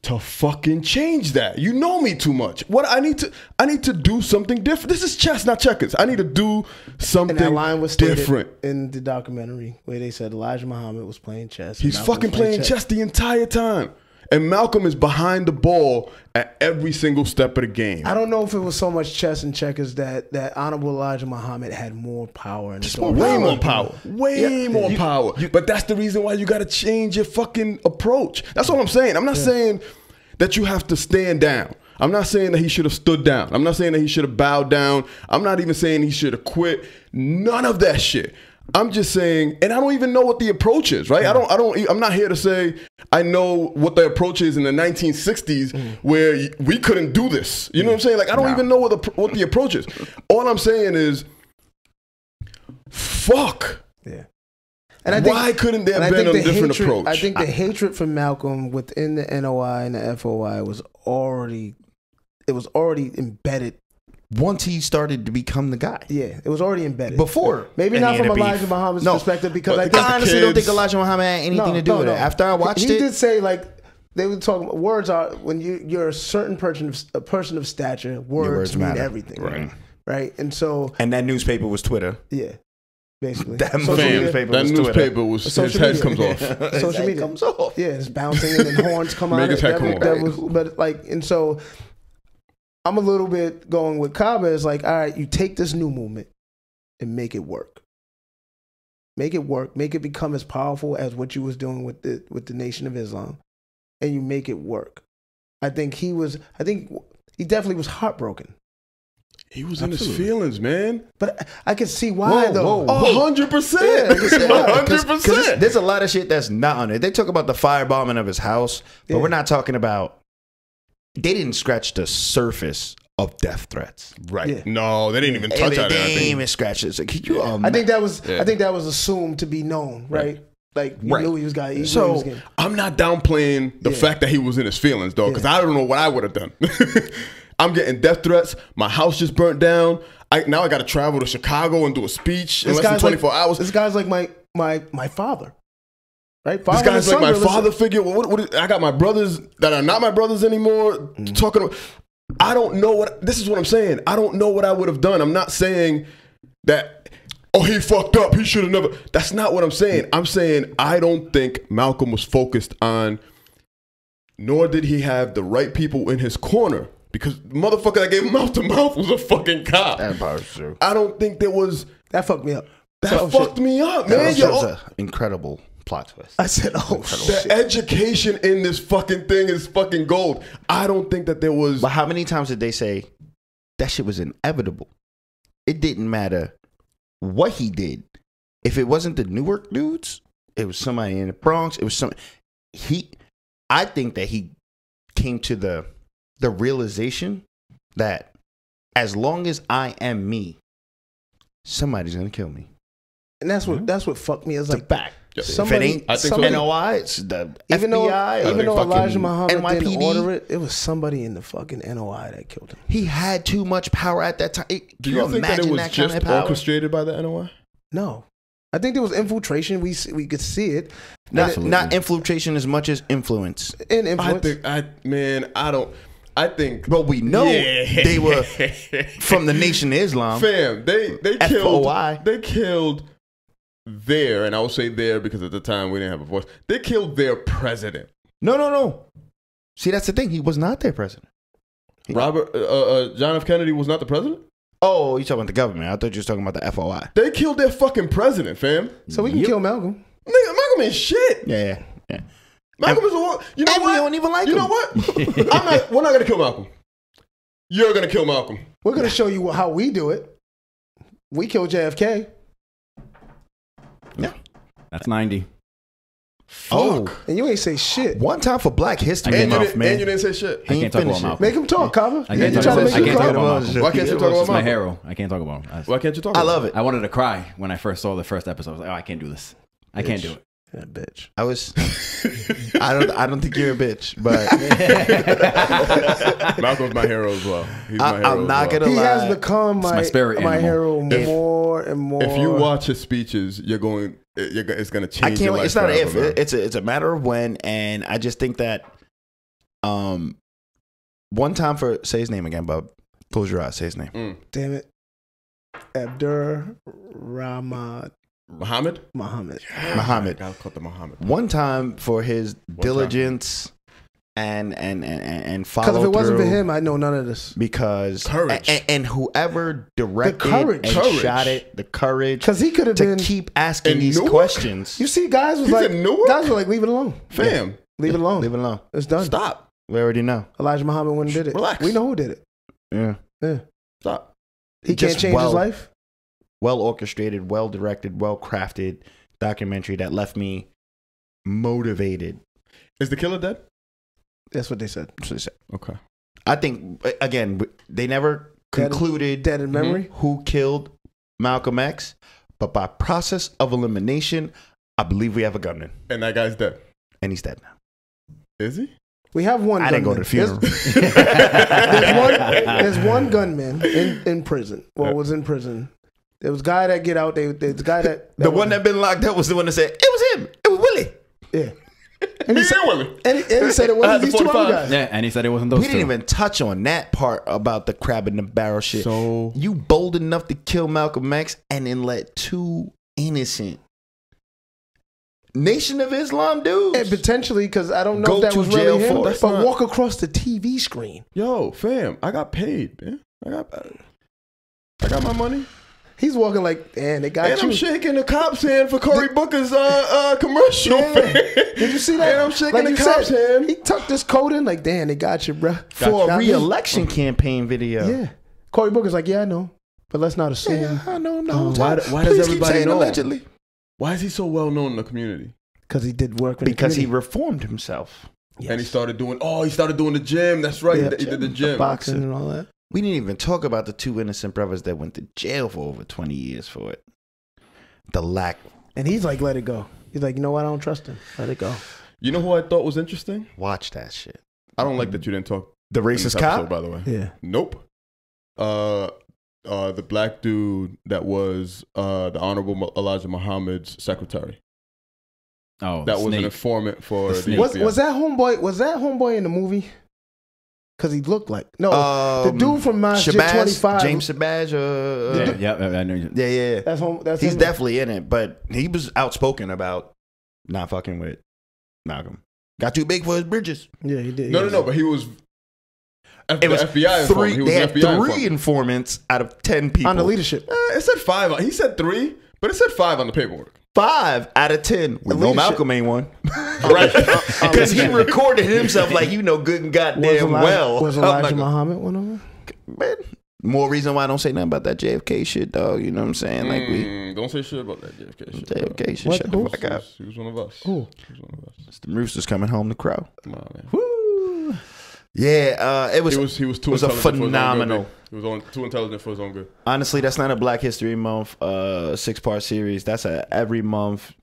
to fucking change that? You know me too much. What I need to do something different. This is chess, not checkers. I need to do something And that line was stated different. in the documentary where they said Elijah Muhammad was playing chess. He's Malcolm fucking was playing chess the entire time. And Malcolm is behind the ball at every single step of the game. I don't know if it was so much chess and checkers that Honorable Elijah Muhammad had more power. In his own Way power. more power. Way more power. But that's the reason why you got to change your fucking approach. That's all I'm saying. I'm not saying that you have to stand down. I'm not saying that he should have stood down. I'm not saying that he should have bowed down. I'm not even saying he should have quit. None of that shit. I'm just saying, and I don't even know what the approach is, right? I'm not here to say I know what the approach is in the 1960s where we couldn't do this. You know what I'm saying? Like, I don't even know what the approach is. All I'm saying is, fuck. Yeah. And I think, why couldn't there have been a different approach? I think the hatred for Malcolm within the NOI and the FOI was already embedded. Once he started to become the guy. Yeah, it was already embedded. Before. Maybe not from Elijah Muhammad's perspective, because I honestly don't think Elijah Muhammad had anything to do with it. After I watched he did say, like, they were talking about words are, when you're a certain person of stature, words mean matter. everything. Right? And so. And that newspaper was Twitter. Yeah. Basically. That newspaper was his head comes off. Social media comes off. Yeah, it's bouncing and then horns come out. Make his head come off. But like, and so I'm a little bit going with Kaba. It's like, all right, you take this new movement and make it work. Make it work. Make it become as powerful as what you was doing with the Nation of Islam, and you make it work. I think he definitely was heartbroken. He was in his feelings, man. But I can see why, though. 100%. 100%. There's a lot of shit that's not on it. They talk about the firebombing of his house, but we're not talking about. They didn't scratch the surface of death threats. Right. Yeah. No, they didn't even touch on it. They didn't even scratch it. So, I think that was assumed to be known, right? Like, you knew he was got. So I'm not downplaying the fact that he was in his feelings, though, because I don't know what I would have done. I'm getting death threats. My house just burnt down. Now I got to travel to Chicago and do a speech in less than 24 hours. This guy's like my father. Right? This guy's like my father figure. I got my brothers that are not my brothers anymore. Talking about, I don't know this is what I'm saying. I don't know what I would have done. I'm not saying that, he fucked up. He should have never. That's not what I'm saying. I'm saying I don't think Malcolm was focused on, nor did he have the right people in his corner. Because the motherfucker that gave him mouth to mouth was a fucking cop. That part's true. I don't think there was. That fucked me up. That fucked me up, man. That was an incredible plot twist. I said, the education in this fucking thing is fucking gold. I don't think that there was. But how many times did they say that shit was inevitable? It didn't matter what he did. If it wasn't the Newark dudes, it was somebody in the Bronx. It was I think that he came to the realization that as long as I am me, somebody's gonna kill me. And that's what fucked me. It's like back. Somebody, if it ain't somebody, NOI, it's the even FBI. Even though Elijah Muhammad NYPD. didn't order it, it was somebody in the fucking NOI that killed him. He had too much power at that time. Do you think that it was just orchestrated by the NOI? No. I think there was infiltration. We could see it. Not infiltration as much as influence. And influence. I think, but we know they were from the Nation of Islam. Fam, they killed their, and I will say their because at the time we didn't have a voice. They killed their president. No. See, that's the thing. He was not their president. John F. Kennedy was not the president? Oh, you talking about the government? I thought you was talking about the FOI. They killed their fucking president, fam. So we can kill Malcolm. Nigga, Malcolm ain't shit. Yeah. Malcolm is the one. You know And what? we don't even like you him. know what? We're not gonna kill Malcolm. You're gonna kill Malcolm. We're gonna show you how we do it. We killed JFK. Yeah. That's 90. Oh, And you ain't say shit. one time for Black History And you, Month, man. didn't say shit. I He can't talk finished about it. Malcolm. Make him talk, Kava. I can't You talk trying to about- make I him can't talk? talk about Malcolm. Why can't you talk about It's my Malcolm? hero. I can't talk about him. Why can't you talk I about love it. I wanted to cry when I first saw the first episode. I was like, oh, I can't do this. I can't do it. That bitch. I was. I don't think you're a bitch, but Malcolm's my hero as well. He's my hero. I'm not as well. gonna He lie. has become my my spirit animal. hero If- more and more. If you watch his speeches, it's gonna change. I can't your wait. life It's not an forever, if. man. It's a matter of when, and I just think that, one time for say his name again, Bub. Close your eyes. Say his name. Damn it. Abdur Rahman Muhammad. Muhammad. Muhammad. Gotta call the Muhammad. One time for his diligence and follow Because if it wasn't for through, him, I know none of this. because Courage. and whoever directed courage. and Courage. shot it, the courage Because he could have to been. keep asking In these Newark? questions. You see, guys was He's like, in Newark? guys were like, leave it alone. Fam, Leave it alone. Leave it alone. It's done. stop. We already know. Elijah Muhammad wouldn't did it. Relax. We know who did it. Yeah. Yeah. Stop. He Just can't change his life. Well orchestrated, well directed, well crafted documentary that left me motivated. Is the killer dead? That's what they said. That's what I said. Okay. I think again they never concluded Dead in memory. who killed Malcolm X, but by process of elimination, I believe we have a gunman, And that guy's dead. and he's dead now. Is he? We have one. I didn't go to gunman. the funeral. There's one gunman in prison. Well, was in prison. There was a guy that get out. There's a guy that The one that been locked up was the one that said it was him. It was Willie. yeah. And He he, said, ain't Willie. and he said it I had wasn't the these two 45. other guys. Yeah, and he said it wasn't those We didn't two. even touch on that part about the crab in the barrel shit. So You bold enough to kill Malcolm X and then let two innocent Nation of Islam dudes And potentially, because I don't know Go if that to was jail really him, for but it. walk across the TV screen. yo, fam, I got paid, man. I got my money. He's walking like, damn, they got And you. I'm shaking the cop's hand for Cory Booker's commercial. Yeah. fam. Did you see that? And I'm shaking Like the you cop's said, hand. He tucked this coat in like, damn, they got you, bruh. for Got a me. re-election campaign video. Yeah. Cory Booker's like, yeah, I know. But let's not assume. Yeah, I know. Why does Please keep everybody saying know? allegedly? Why is he so well known in the community? Because he did work with Because the he community. reformed himself. Yes. And he started doing the gym. That's right. Yeah. He did the gym. boxing and all that. We didn't even talk about the two innocent brothers that went to jail for over 20 years for it. The lack. And he's like, let it go. He's like, you know what? I don't trust him. Let it go. You know who I thought was interesting? Watch that shit. I don't like that you didn't talk The in this racist episode, cop? by the way. Yeah. Nope. The black dude that was the Honorable Elijah Muhammad's secretary. Oh, That was an Snake. informant for The the snake. FBI. Was that homeboy in the movie? Because he looked like the dude from Masjid 25. James Shabazz. Yeah, I know. Yeah. That's He's him. definitely in it, but he was outspoken about not fucking with Malcolm. Got too big for his bridges. Yeah, he did. No, but he was. It was FBI informant. three. He was They an had FBI three informant. informants out of 10 people. on the leadership. It said 5. He said 3, but it said 5 on the paperwork. 5 out of 10. We know leadership. Malcolm ain't one. Right? Because he recorded himself like good and goddamn well. Was I'm Elijah like, Muhammad one of them? man, more reason why I don't say nothing about that JFK shit, dog. You know what I'm saying? Like Don't say shit about that JFK shit. JFK shit. What? Shut the Who? fuck up. He was one of us. Who? He was one of us. It's the Roosters coming home to crow. Come on, man. Woo. Yeah, it was. He was too it was a intelligent for his own phenomenal. good. He was too intelligent for his own good. Honestly, that's not a Black History Month 6-part series. That's a every month.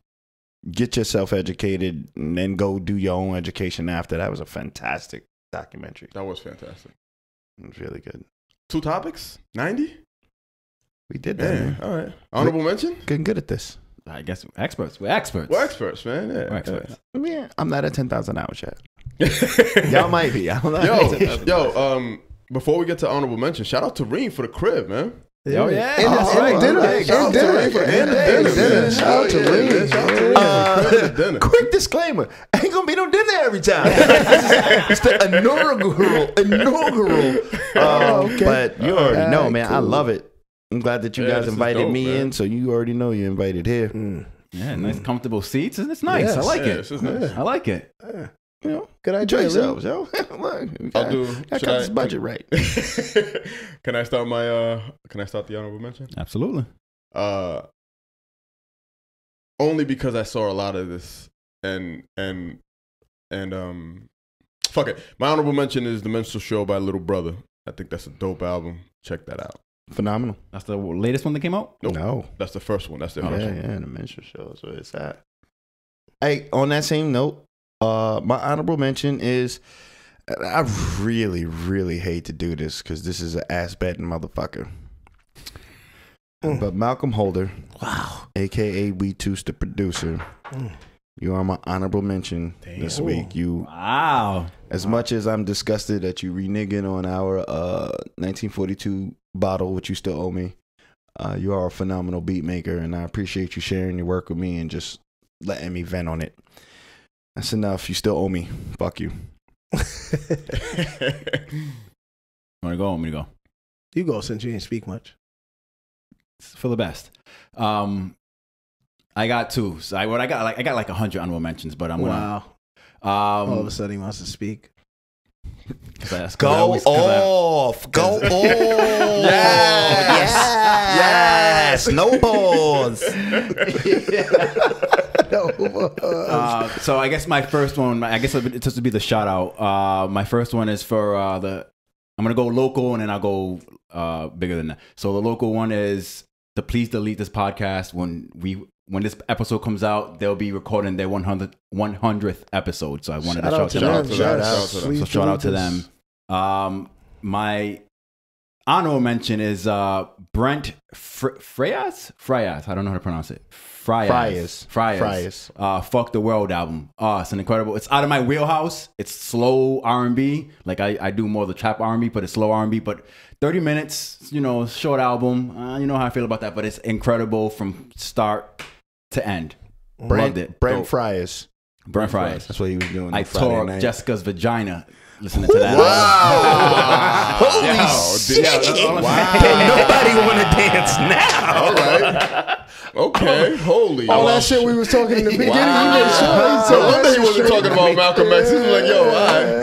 Get yourself educated and then go do your own education after. That was a fantastic documentary. That was fantastic. It was really good. 2 topics? 90? We did that. Man, Man. all right. Honorable mention? Getting good at this. I guess experts. We're experts. We're experts, man. Yeah, We're experts. Yeah, I'm not at 10,000 hours yet. Yeah. Y'all might be. I don't know. Yo, before we get to honorable mention, shout out to Reem for the crib, man. Oh, yeah. And dinner. Shout out to Reem. Quick disclaimer: ain't gonna be no dinner every time. It's the inaugural. Okay. But you already know, man. I cool. love it. I'm glad that you guys invited me in, so you already know you're invited here. Yeah, nice comfortable seats, and it's nice. Yes. I like Yeah, it. this is nice. I like it. You know, Good enjoy idea, yourselves, yo. Look, I'll do. I got this budget right. Can I start my? Can I start the honorable mention? Absolutely. Only because I saw a lot of this, and fuck it. My honorable mention is the Minstrel Show by Little Brother. I think that's a dope album. Check that out. Phenomenal. That's the latest one that came out? Nope. No. That's the first one. That's the first one. Yeah, the Minstrel Show is where it's at. Hey, on that same note, my honorable mention is, I really, really hate to do this because this is an ass-betting motherfucker. But Malcolm Holder, Wow. a.k.a. Wetus, the producer, you are my honorable mention this week. You, Wow. as much as I'm disgusted that you reneging on our 1942 bottle, which you still owe me, you are a phenomenal beat maker, and I appreciate you sharing your work with me and just letting me vent on it. That's enough. You still owe me. Fuck you. Want to go? Want me to go? You go since you didn't speak much. For the best. I got two. So I got like 100 honorable mentions, but I'm Wow. gonna. All of a sudden he wants to speak. Go off. Yes. No pause. So I guess my first one, it's supposed to be the shout out. My first one is for I'm gonna go local, and then I'll go bigger than that. So the local one is the Please Delete This podcast. When this episode comes out, they'll be recording their 100th episode. So I wanted to shout out to them. My honorable mention is Brent Faiyaz. I don't know how to pronounce it. Faiyaz. Fuck the World album. It's an incredible. It's out of my wheelhouse. It's slow R&B. Like I do more of the trap R&B, but it's slow R&B. But 30 minutes, short album. You know how I feel about that. But it's incredible from start to end. Loved it. Brent Faiyaz. That's what he was doing. I tore up Jessica's vagina listening to that. Wow. Holy shit. Nobody want to dance now. All right. Okay. Holy. All that shit we was talking in the beginning. Wow. You made sure No wonder he wasn't talking about Malcolm X. He was like, yo, all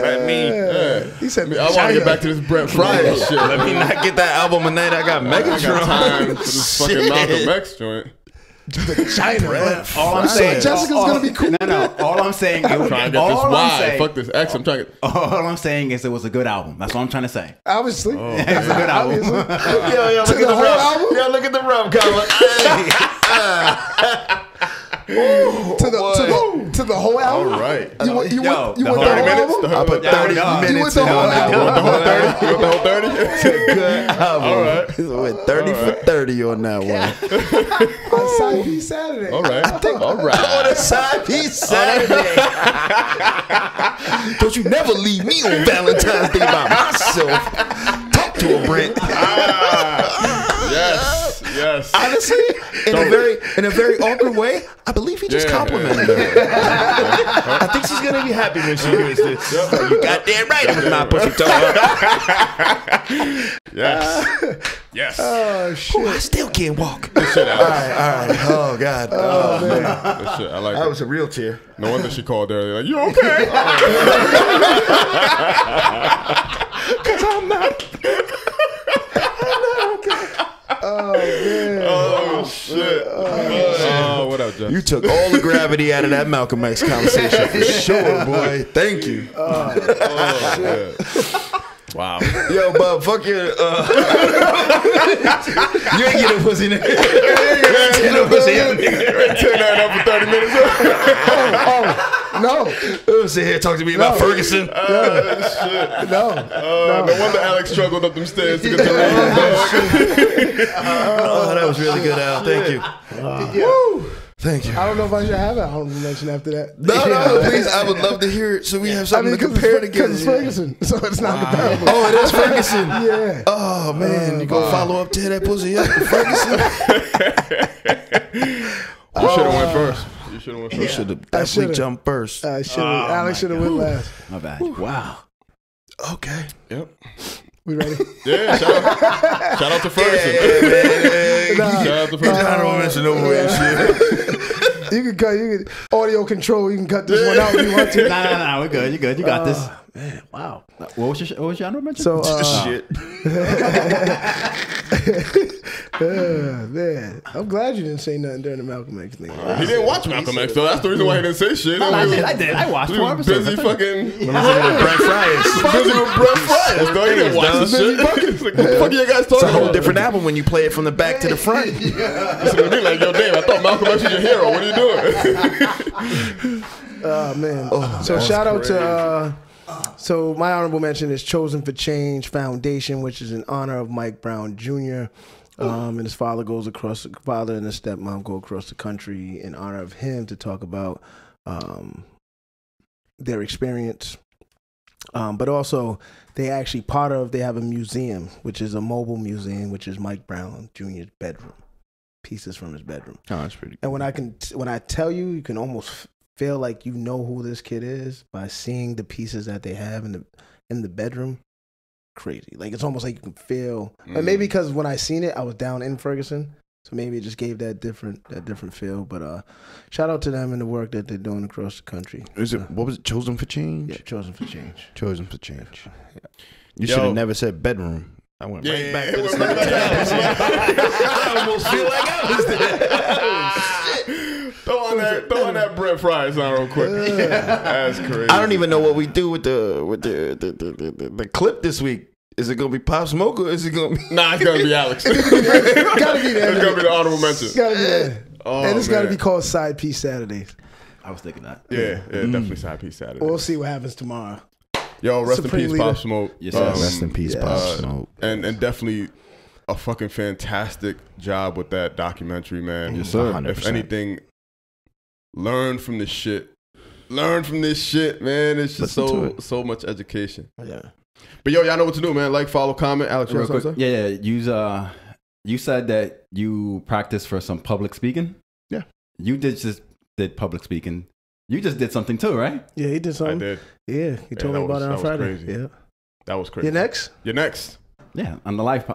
right. He said, I want to get back to this Brent Faiyaz shit. Let me not get that album a night. I got Megatron. I got time for this fucking Malcolm X joint. China. All I'm saying, Jessica's gonna be cool. No. All I'm saying, I'm trying to get this Y. Fuck this X. I'm trying to. All I'm saying is it was a good album. That's what I'm trying to say. Obviously. It's a good album. Yo, look at the whole album. Yo, look at the rum cover. To the whole album. All right. You want the whole the album? 30 minutes? I put 30 minutes the in whole on that album? one. The whole 30? You want the whole 30? It's a good album. All right. Went 30 for 30 on that one. On Side P Saturday. All right. All right. On a side piece Saturday. Don't you never leave me on Valentine's Day by myself. Talk to a Brent. Yes. Honestly, in a very awkward way, I believe he just complimented her. I think she's gonna be happy when she hears this. You got damn right it was my pussy toe. Yes. Oh, shit. I still can't walk. Good shit, Alex. All right. Oh God. Oh, man. Good shit. I like That it. was a real tear. No wonder she called there. Like, you okay? Cause I'm not. Oh, man. Oh, shit. Oh, what up, Jeff? You took all the gravity out of that Malcolm X conversation for sure, boy. Thank you. Oh, man. Wow. Yo, but fuck your. You ain't get no pussy, nigga. You ain't get no pussy, nigga. Turn that up for 30 minutes. No. Sit here talking to me about Ferguson. Shit. No. No wonder Alex struggled up them stairs to get to the Oh, that was really good, Al. Thank you. Woo. Thank you. I don't know if I should have an honorable mention after that. No, please. I would love to hear it so we have something to compare together. Because it's Ferguson, so it's not comparable. Oh, it is Ferguson. Yeah. Oh man, you gonna follow up, tear that pussy up, Ferguson? You should have went first. You should have went first. You should have definitely jumped first. Alex should have went last. My bad. Wow. Okay. Yep. We ready? Yeah. Shout out to Ferguson. Shout out to Ferguson. I don't mention no way shit. You can cut. You can audio control. You can cut this one out if you want to. Nah. We're good. You're good. You got this. Man, wow. What was your honorable mention? So Shit. man, I'm glad you didn't say nothing during the Malcolm X thing. He didn't watch Malcolm X, so that's the reason why he didn't say shit. I did. I watched He 4 was episodes. busy fucking. Brent Fryers. Busy with Brent Fryers, though. He didn't watch the shit. Like, what the fuck are you guys talking It's a whole about? different album when you play it from the back to the front. Listen to me like, yo, damn, I thought Malcolm X was your hero. What are you doing? Oh man. So shout out to. So my honorable mention is Chosen for Change Foundation, which is in honor of Mike Brown Jr. And his father and his stepmom go across the country in honor of him to talk about their experience. But also they have a museum, which is a mobile museum, which is Mike Brown Jr.'s bedroom, pieces from his bedroom. Oh, that's pretty And when I tell you, you can almost feel like you know who this kid is by seeing the pieces that they have in the bedroom. Crazy. Like it's almost like you can feel. And maybe because when I seen it, I was down in Ferguson, so maybe it just gave that different feel. But shout out to them and the work that they're doing across the country. What was it? Chosen for Change? Yeah, Chosen for Change. Chosen for Change. Yeah. You should have never said bedroom. I went right back to the went right back. I almost feel like I was there. Throw on that Brent Fryers on real quick. That's crazy. I don't even know what we do with the clip this week. Is it gonna be Pop Smoke or is it gonna be? Nah, it's gonna be Alex. Gotta be that. It's gonna be the honorable mention. Gotta be that. Oh, and it's gotta man. be called Side Piece Saturdays. I was thinking that. Yeah, definitely Side Piece Saturday. We'll see what happens tomorrow. Yo, rest Supreme in peace, leader. Pop Smoke. Yes, sir. Rest in peace, Pop Smoke. And definitely a fucking fantastic job with that documentary, man. Yes, sir. 100%. If anything, learn from this shit. Learn from this shit, man. It's just so much education. Yeah. But yo, y'all know what to do, man. Like, follow, comment. Alex, you Real know what I'm quick. Yeah. You said that you practiced for some public speaking. Yeah. You did public speaking. You just did something too, right? Yeah, he did something. I did. Yeah, he told me about it on Friday. Crazy. Yeah. That was crazy. You're next? You're next. Yeah, on the live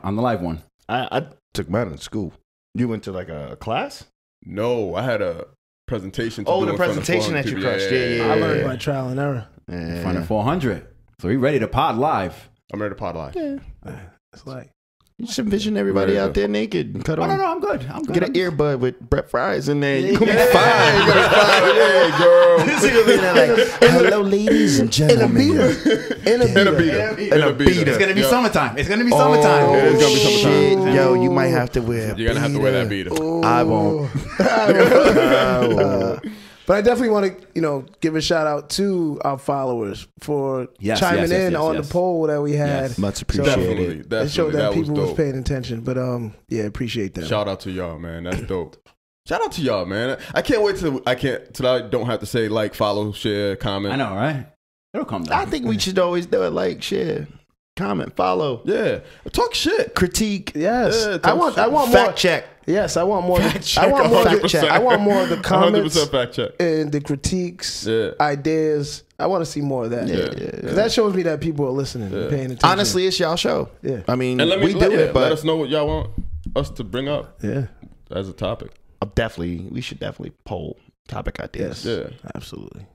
one. I took mine in school. You went to like a class? No, I had a presentation to Oh, do the in front of presentation 400 that you people. crushed. Yeah. I learned by trial and error. In front of 400. So we ready to pod live. I'm ready to pod live. Yeah. It's like You just envision everybody out there naked and cut on. No, I'm good. I'm good. Get an earbud with Brent Fryers in there. You gonna be Fine, fine. you gonna be fine. Hey, girl. Hello, ladies and gentlemen. in a In a beater. It's gonna be Yo, summertime. It's gonna be summertime. It is gonna be Shit, summertime. yo, you might have to wear. You're gonna have to wear that beater. I won't. But I definitely want to, give a shout out to our followers for chiming in on the poll that we had. Yes. Much Definitely. appreciated. It showed that was people was dope. paying attention. But appreciate that. Shout out to y'all, man. That's dope. Shout out to y'all, man. I can't wait till I don't have to say like, follow, share, comment. I know, right? It'll come down. I think we should always do it. Like, share, comment, follow, Yeah. Talk shit. critique, Yes, Yeah, I want more. fact check. Yes, I want more. Fact I want more. check, The, 100%. I want more of the comments 100% fact check. and the critiques, Yeah. ideas. I want to see more of that. Yeah, Because that shows me that people are listening and paying attention. Honestly, it's y'all show. Yeah. I mean, And we do it, let but us know what y'all want us to bring up Yeah. as a topic. we should definitely poll topic ideas. Yes. Yeah. Absolutely.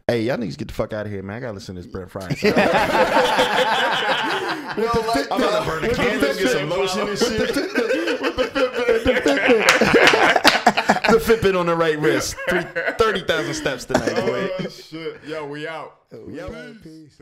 Hey, y'all niggas get the fuck out of here, man. I gotta listen to this Brent Fryers. I'm gonna burn a candle, get some lotion and shit. The Fitbit on the right wrist. 30,000 steps tonight, boy. Oh, shit. Yo, we out. We out. Peace.